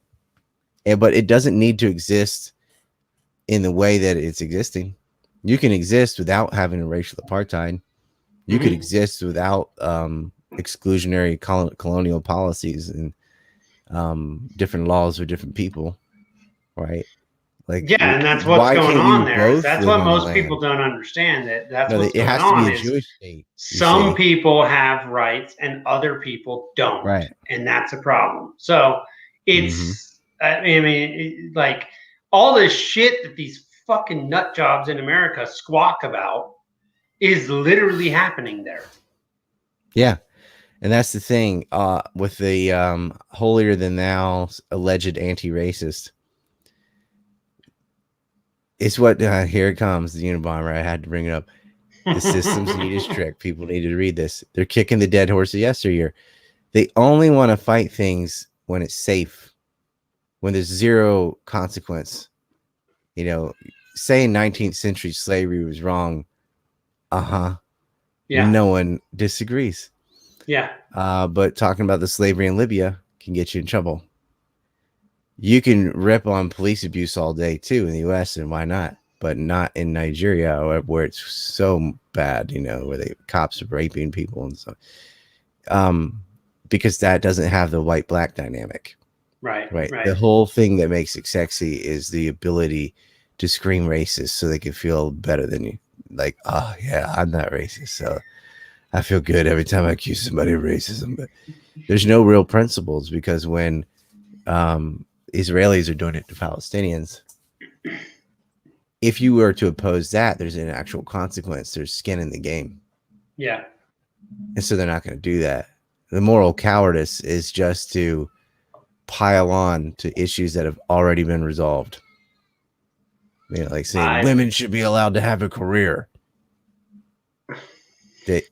but it doesn't need to exist in the way that it's existing. You can exist without having a racial apartheid. You could exist without exclusionary colonial policies and different laws for different people, right? Like, yeah, and that's what's going on there. That's what most people don't understand. That's what's going on. It has to be a Jewish state. Some people have rights and other people don't, right? And that's a problem. So it's, I mean, like, all this shit that these fucking nut jobs in America squawk about is literally happening there. Yeah. And that's the thing with the holier than thou alleged anti-racist. It's what here it comes, the Unabomber. I had to bring it up. The systems need is trick. People need to read this. They're kicking the dead horse of yesteryear. They only want to fight things when it's safe, when there's zero consequence. You know, saying 19th century slavery was wrong. Yeah. No one disagrees. Yeah. But talking about the slavery in Libya can get you in trouble. You can rip on police abuse all day too in the US, and why not? But not in Nigeria, where it's so bad, you know, where the cops are raping people and so. Because that doesn't have the white-black dynamic. Right. The whole thing that makes it sexy is the ability to scream racist so they can feel better than you. Like, oh yeah, I'm not racist, so I feel good every time I accuse somebody of racism. But there's no real principles, because when Israelis are doing it to Palestinians, if you were to oppose that, there's an actual consequence. There's skin in the game. Yeah. And so they're not going to do that. The moral cowardice is just to pile on to issues that have already been resolved. You know, like saying women should be allowed to have a career. They,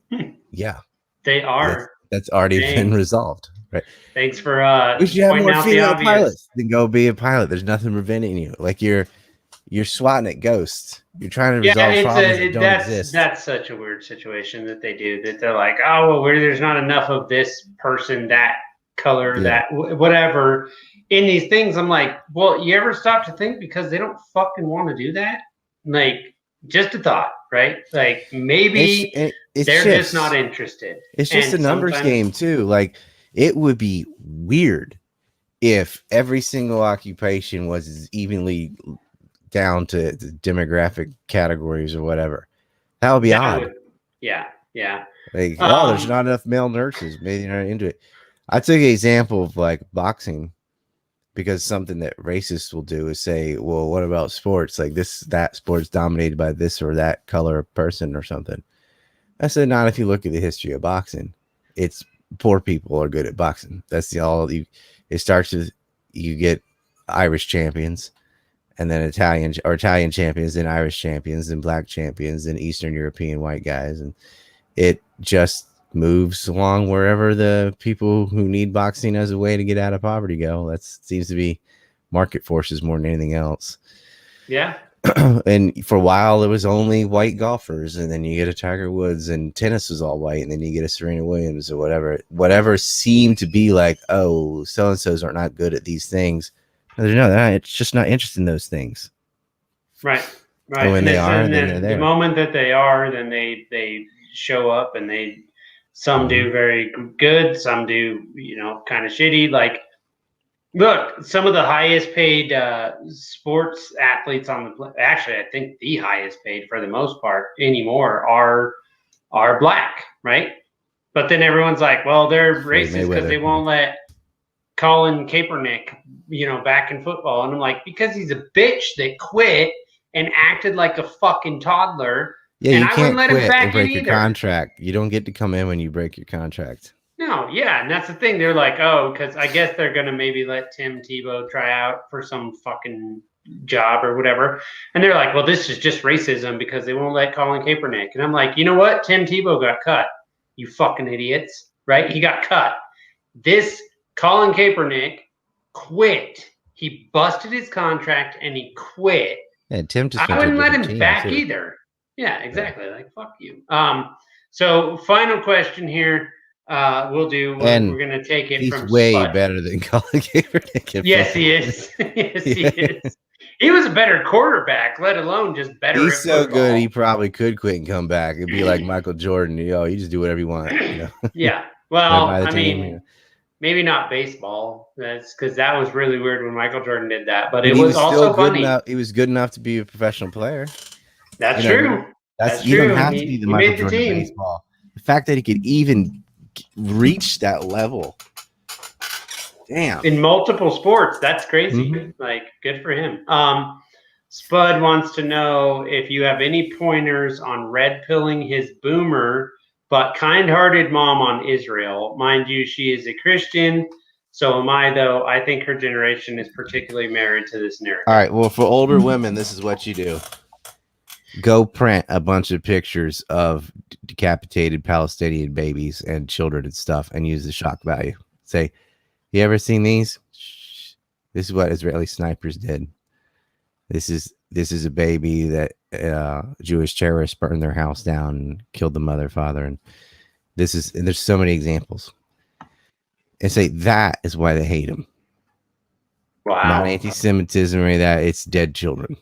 yeah, they are. That's already been resolved, right? Thanks for we should have more female pilots. Then go be a pilot. There's nothing preventing you. Like you're swatting at ghosts. You're trying to resolve problems that don't exist. That's such a weird situation that they do. That they're like, oh, well, there's not enough of this person, that color, that whatever in these things. I'm like, well, you ever stop to think because they don't fucking want to do that? Like, just a thought, right? Like maybe they're just not interested. It's just a numbers game too. Like it would be weird if every single occupation was evenly down to the demographic categories or whatever. That would be odd. Yeah. Like, there's not enough male nurses. Maybe you're not into it. I took an example of like boxing because something that racists will do is say, well, what about sports? Like that sport's dominated by this or that color of person or something. I said, not if you look at the history of boxing. It's poor people are good at boxing. That's it starts with you get Irish champions and then Italian champions and Irish champions and black champions and Eastern European white guys. And it just moves along wherever the people who need boxing as a way to get out of poverty go. That seems to be market forces more than anything else. Yeah. And for a while it was only white golfers, and then you get a Tiger Woods, and tennis was all white, and then you get a Serena Williams or whatever seemed to be like, oh, so-and-so's are not good at these things. No, it's just not interested in those things. Right. And when they are, then they're there. The moment that they are, then they show up, and some do very good, some do, kind of shitty. Like, look, some of the highest paid sports athletes actually, I think the highest paid for the most part anymore are black, right? But then everyone's like, well, they're racist because they won't let Colin Kaepernick, back in football. And I'm like, because he's a bitch that quit and acted like a fucking toddler. Yeah, and you can't quit and break your contract. You don't get to come in when you break your contract. No, yeah, and that's the thing. They're like, oh, because I guess they're going to maybe let Tim Tebow try out for some fucking job or whatever. And they're like, well, this is just racism because they won't let Colin Kaepernick. And I'm like, you know what? Tim Tebow got cut. You fucking idiots, right? He got cut. This Colin Kaepernick quit. He busted his contract and he quit. Yeah, Tim just I wouldn't let him back either. Yeah, exactly. Like, fuck you. So final question here. We're going to take it from way better than Colin Kaepernick. Yes, he is. Yes, he is. He was a better quarterback, let alone just better. He's so good, he probably could quit and come back. It'd be like Michael Jordan. You just do whatever you want. Yeah. Well, I mean, maybe not baseball. That's because that was really weird when Michael Jordan did that. But it was also funny. He was good enough to be a professional player. That's true. That's true. You don't have to be the Michael Jordan baseball. The fact that he could even reach that level, damn, in multiple sports, that's crazy. Like, good for him. Spud wants to know if you have any pointers on red pilling his boomer but kind-hearted mom on Israel. Mind you, she is a Christian, so am I, though. I think her generation is particularly married to this narrative. All right, well, for older women, this is what you do. Go print a bunch of pictures of decapitated Palestinian babies and children and stuff and use the shock value. Say, you ever seen these? Shh. This is what Israeli snipers did. This is a baby that Jewish terrorists burned their house down and killed the mother, father. And there's so many examples. And say that is why they hate him. Wow. Not anti-Semitism or any of that. It's dead children.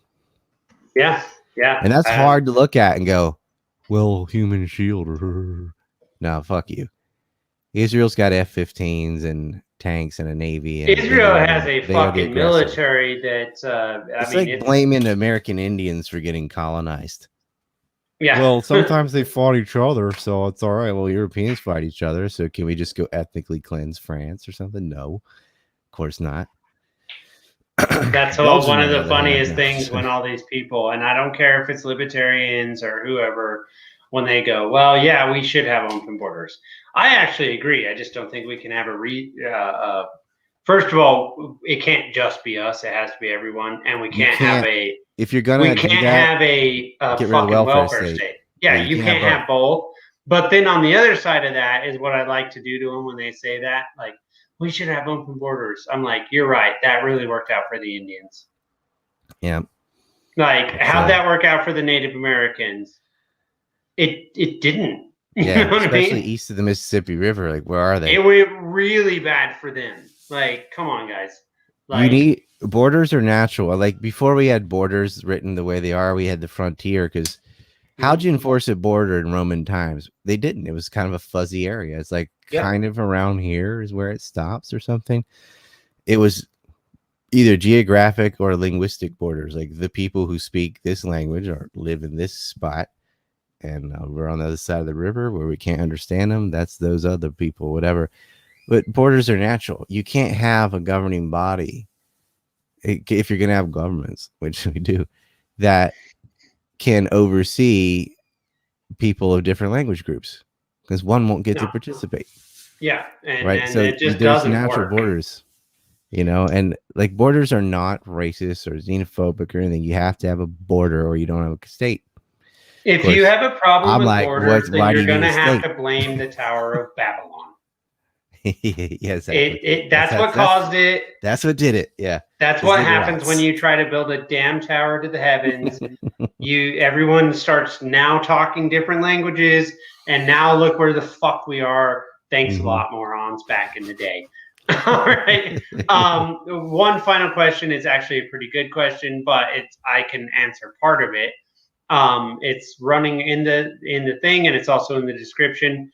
Yeah. Yeah. And that's hard to look at and go, well, human shield. No, fuck you. Israel's got F-15s and tanks and a navy. And Israel has a fucking military that, it's blaming American Indians for getting colonized. Yeah. Well, sometimes they fought each other, so it's all right. Well, Europeans fight each other, so can we just go ethnically cleanse France or something? No, of course not. That's one of the funniest things when all these people, and I don't care if it's libertarians or whoever, when they go, well, yeah, we should have open borders. I actually agree. I just don't think we can have first of all, it can't just be us. It has to be everyone. And we can't have a, if you're going to do that, have a fucking welfare state. Yeah, you can't have both. But then on the other side of that is what I like to do to them when they say that, like, we should have open borders. I'm like, you're right. That really worked out for the Indians. Yeah. Like, how'd that work out for the Native Americans? It didn't. Yeah, you know especially east of the Mississippi River. Like, where are they? It went really bad for them. Like, come on, guys. Like, you need borders are natural. Like, before we had borders written the way they are, we had the frontier. Because how'd you enforce a border in Roman times? They didn't. It was kind of a fuzzy area. It's like kind of around here is where it stops or something. It was either geographic or linguistic borders. Like, the people who speak this language or live in this spot, and we're on the other side of the river where we can't understand them. That's those other people, whatever. But borders are natural. You can't have a governing body, if you're going to have governments, which we do, that can oversee people of different language groups, because one won't get to participate. Yeah. Right. And so it just there's doesn't natural work. Borders, you know, and like borders are not racist or xenophobic or anything. You have to have a border or you don't have a state. If you have a problem with borders, then you're going to have to blame the Tower of Babylon. Yes, that's what caused it. That's what did it. Yeah, that's what happens when you try to build a damn tower to the heavens. Everyone starts now talking different languages, and now look where the fuck we are. Thanks a lot, morons, back in the day. All right. One final question is actually a pretty good question, but I can answer part of it. It's running in the thing, and it's also in the description.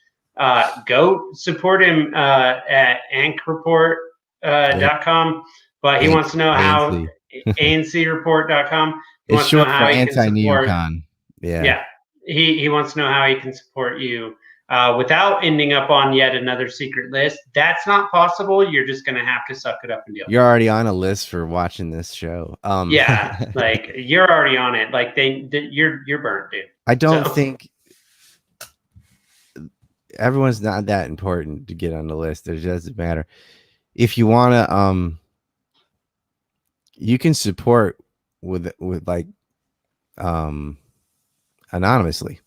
Go support him at ankreport.com, but he wants to know how ancreport.com. It's short for anti-neocon. Yeah. He wants to know how he can support you without ending up on yet another secret list. That's not possible. You're just going to have to suck it up and deal. You're already on a list for watching this show. Yeah, like you're already on it. Like you're burnt, dude. I don't think everyone's not that important to get on the list. It doesn't matter. If you want to, you can support with like anonymously.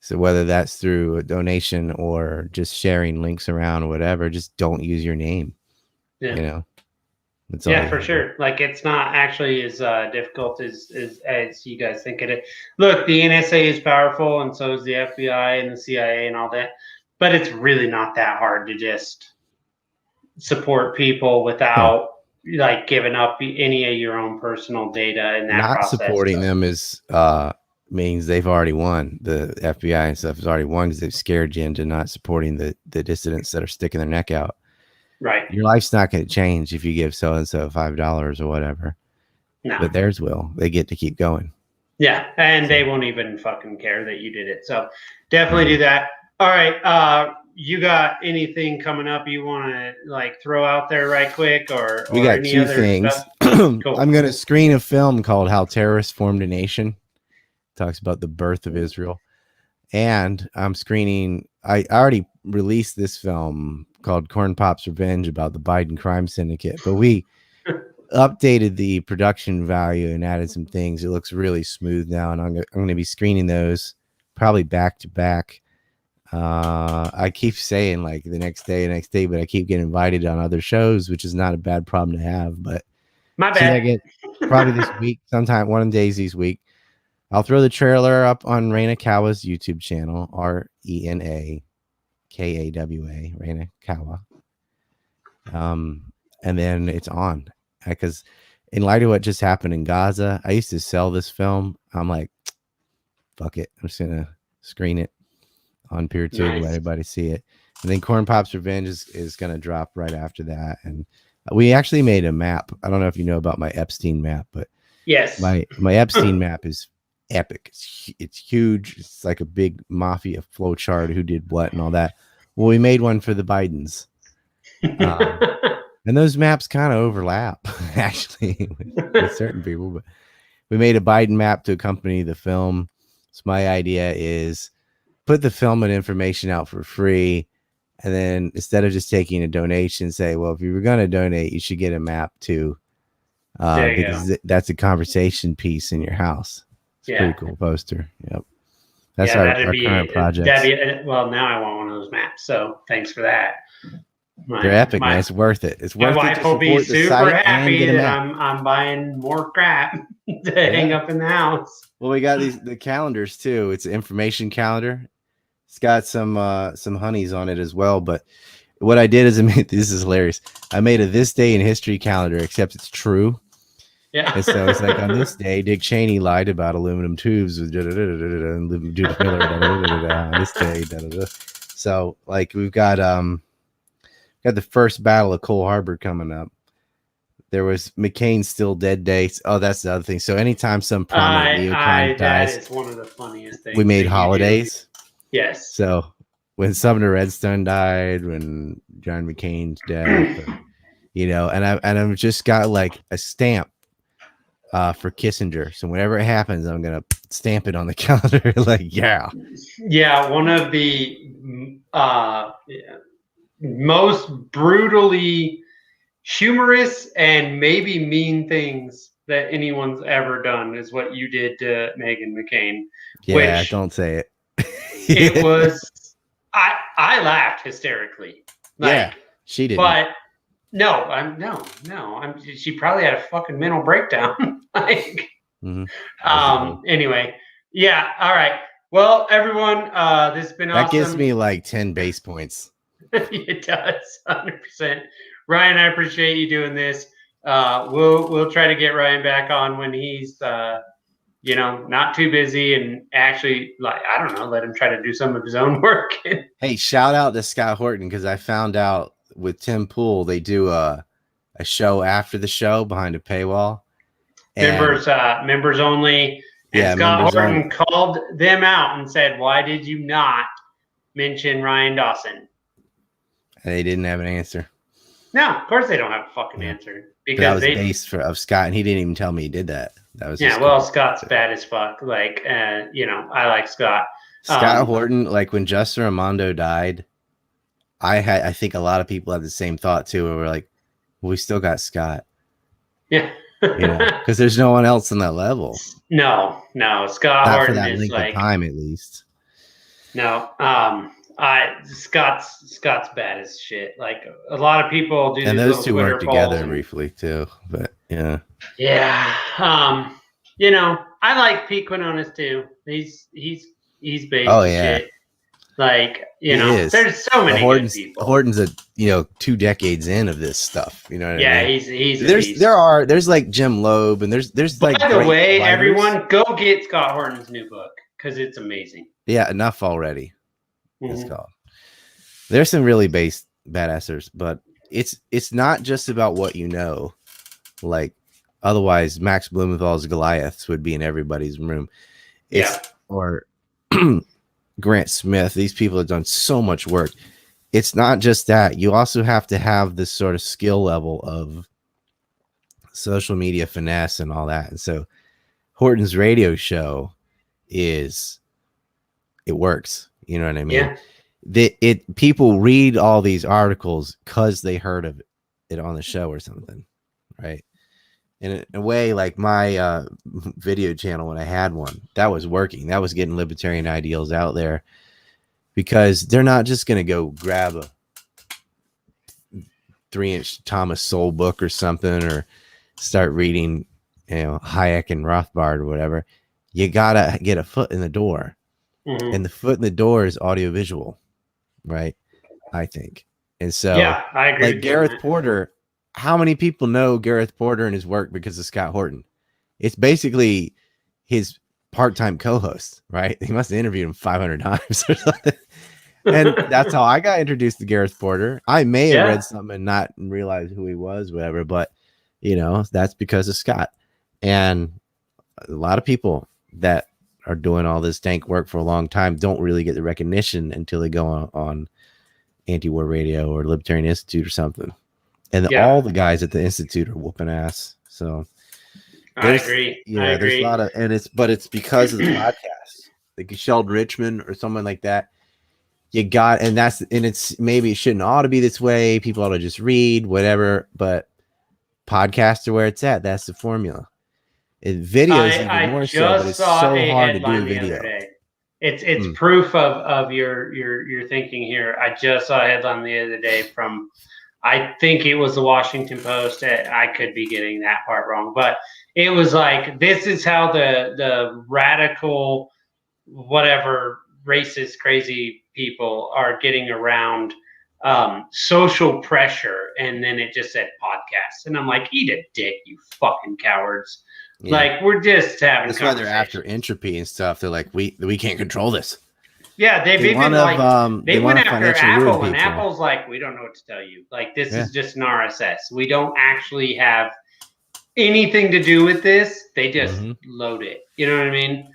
So whether that's through a donation or just sharing links around or whatever, just don't use your name. Yeah. You know. Yeah, for sure. Like, it's not actually as difficult as you guys think it is. Look, the NSA is powerful, and so is the FBI and the CIA and all that. But it's really not that hard to just support people without like giving up any of your own personal data in that process. Not supporting them is means they've already won. The FBI and stuff has already won because they've scared you into not supporting the dissidents that are sticking their neck out. Right. Your life's not going to change if you give so-and-so $5 or whatever. No. But theirs will. They get to keep going. Yeah, and they won't even fucking care that you did it. So definitely do that. All right. You got anything coming up you want to like throw out there right quick, or we got two things. Cool. I'm going to screen a film called How Terrorists Formed a Nation. It talks about the birth of Israel. And I'm screening, I already released this film called Corn Pop's Revenge about the Biden crime syndicate, but we updated the production value and added some things. It looks really smooth now, and I'm going to be screening those probably back to back. I keep saying like the next day, but I keep getting invited on other shows, which is not a bad problem to have. But my bad. I get probably this week, sometime one of the days this week, I'll throw the trailer up on Raina Kawa's YouTube channel, RENAKAWA, Raina Kawa. And then it's on, because in light of what just happened in Gaza, I used to sell this film. I'm like, fuck it, I'm just gonna screen it on PeerTube and let everybody see it. And then Corn Pop's Revenge is gonna drop right after that. And we actually made a map. I don't know if you know about my Epstein map, but yes, my Epstein map is epic. It's huge. It's like a big mafia flow chart, who did what and all that. Well, we made one for the Bidens. And those maps kind of overlap actually with certain people, but we made a Biden map to accompany the film. So my idea is put the film and information out for free. And then instead of just taking a donation, say, well, if you were going to donate, you should get a map too. Because that's a conversation piece in your house. It's a pretty cool poster. Yep. That's our current project. Well, now I want one of those maps. So thanks for that. They're epic, man. It's worth it. It's worth it. My wife will be super happy that I'm buying more crap to hang up in the house. Well, we got the calendars too. It's an information calendar. It's got some honeys on it as well. But what I did is this is hilarious. I made a this day in history calendar, except it's true. Yeah. And so it's like on this day, Dick Cheney lied about aluminum tubes with and Judith Miller on this day. So like we've got the first battle of Coal Harbor coming up. There was McCain's still dead dates. Oh, that's the other thing. So anytime some prominent neocon dies, that is one of the funniest things. We made holidays. Yes. So when Sumner Redstone died, when John McCain's dead, and I've just got like a stamp for Kissinger. So whenever it happens, I'm gonna stamp it on the calendar. Yeah. One of the most brutally humorous and maybe mean things that anyone's ever done is what you did to Meghan McCain. Yeah, don't say it. It was. I laughed hysterically. She did. But no. She probably had a fucking mental breakdown. Anyway, yeah. All right. Well, everyone, this has been awesome. That gives me like 10 base points. It does, 100%. Ryan, I appreciate you doing this. We'll try to get Ryan back on when he's not too busy and actually let him try to do some of his own work. Hey, shout out to Scott Horton, because I found out with Tim Pool they do a show after the show behind a paywall. Members only. And Scott Horton called them out and said, "Why did you not mention Ryan Dawson?" They didn't have an answer. No, of course they don't have a fucking answer. Because that was based of Scott, and he didn't even tell me he did that. That was Scott's bad as fuck. I like Scott. Scott Horton, like when Justin Armando died, I think a lot of people had the same thought too. Where we're like, well, we still got Scott. Yeah. Because there's no one else on that level. No, Scott Not Horton for that is length of time, at least. No, Scott's bad as shit. Like a lot of people do. And those two worked together briefly too, but yeah. Yeah. I like Pete Quinones too. He's based. Oh yeah. Shit. There's so many good people. Horton's 2 decades in of this stuff. You know what I mean? He's there's like Jim Loeb, and there's by the way, everyone go get Scott Horton's new book because it's amazing. Yeah, enough already. It's called. There's some really badassers, but it's not just about what you know. Like otherwise, Max Blumenthal's Goliaths would be in everybody's room. Or Grant Smith. These people have done so much work. It's not just that. You also have to have this sort of skill level of social media finesse and all that. And so Horton's radio show it works. You know what I mean? Yeah. People read all these articles because they heard of it on the show or something, right? In a way, like my video channel when I had one, that was working. That was getting libertarian ideals out there because they're not just going to go grab a 3-inch Thomas Sowell book or something or start reading, Hayek and Rothbard or whatever. You gotta get a foot in the door. Mm-hmm. And the foot in the door is audiovisual, right? I think. And so, I agree. Like Gareth Porter, how many people know Gareth Porter and his work because of Scott Horton? It's basically his part-time co-host, right? He must have interviewed him 500 times or something. And that's how I got introduced to Gareth Porter. I may have read something and not realize who he was, whatever, but that's because of Scott. And a lot of people that are doing all this dank work for a long time don't really get the recognition until they go on Anti-War Radio or Libertarian Institute or something. And all the guys at the Institute are whooping ass. So I agree. There's a lot of, but it's because of the podcast. like Sheldon Richman or someone like that. And it's maybe it shouldn't ought to be this way. People ought to just read whatever, but podcasts are where it's at. That's the formula. And videos even more so, but it's so hard to do a video. It's proof of your thinking here. I just saw a headline the other day from, I think it was the Washington Post. I could be getting that part wrong, but it was like, this is how the radical, whatever, racist, crazy people are getting around social pressure. And then it just said podcasts. And I'm like, eat a dick, you fucking cowards. Yeah. Like, we're just having. That's why they're after entropy and stuff. They're like, we can't control this. Yeah, they went after Apple, and Apple's like, we don't know what to tell you. Like, this is just an RSS. We don't actually have anything to do with this. They just load it. You know what I mean?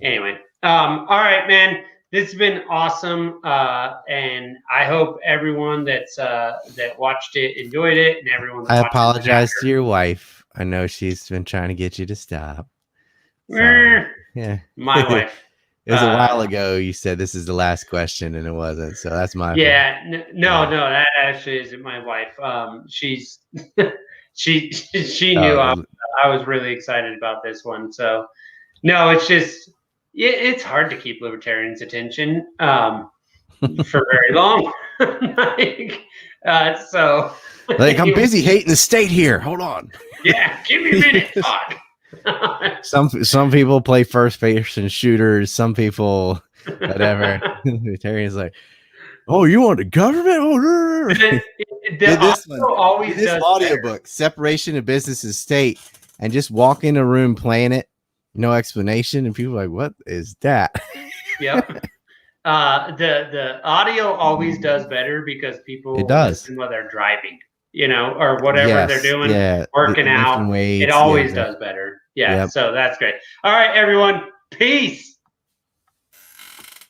Anyway, all right, man. This has been awesome, and I hope everyone that watched it enjoyed it, and everyone. I apologize to your wife. I know she's been trying to get you to stop. Yeah, my wife. It was a while ago. You said this is the last question, and it wasn't. So that's my fault. No, that actually isn't my wife. She's she knew I was really excited about this one. So no, it's just it's hard to keep libertarians' attention for very long. So I'm busy hating the state here. Hold on. Yeah, give me a minute. Fuck. Some people play first person shooters. Some people, whatever. Libertarians like, oh, you want the government? Oh, this audiobook, Separation of Business and State, and just walk in a room playing it, no explanation, and people are like, what is that? Yep. The audio always does better because people listen while they're driving. Or whatever they're doing, working out. It always does better. Yeah, so that's great. All right, everyone. Peace.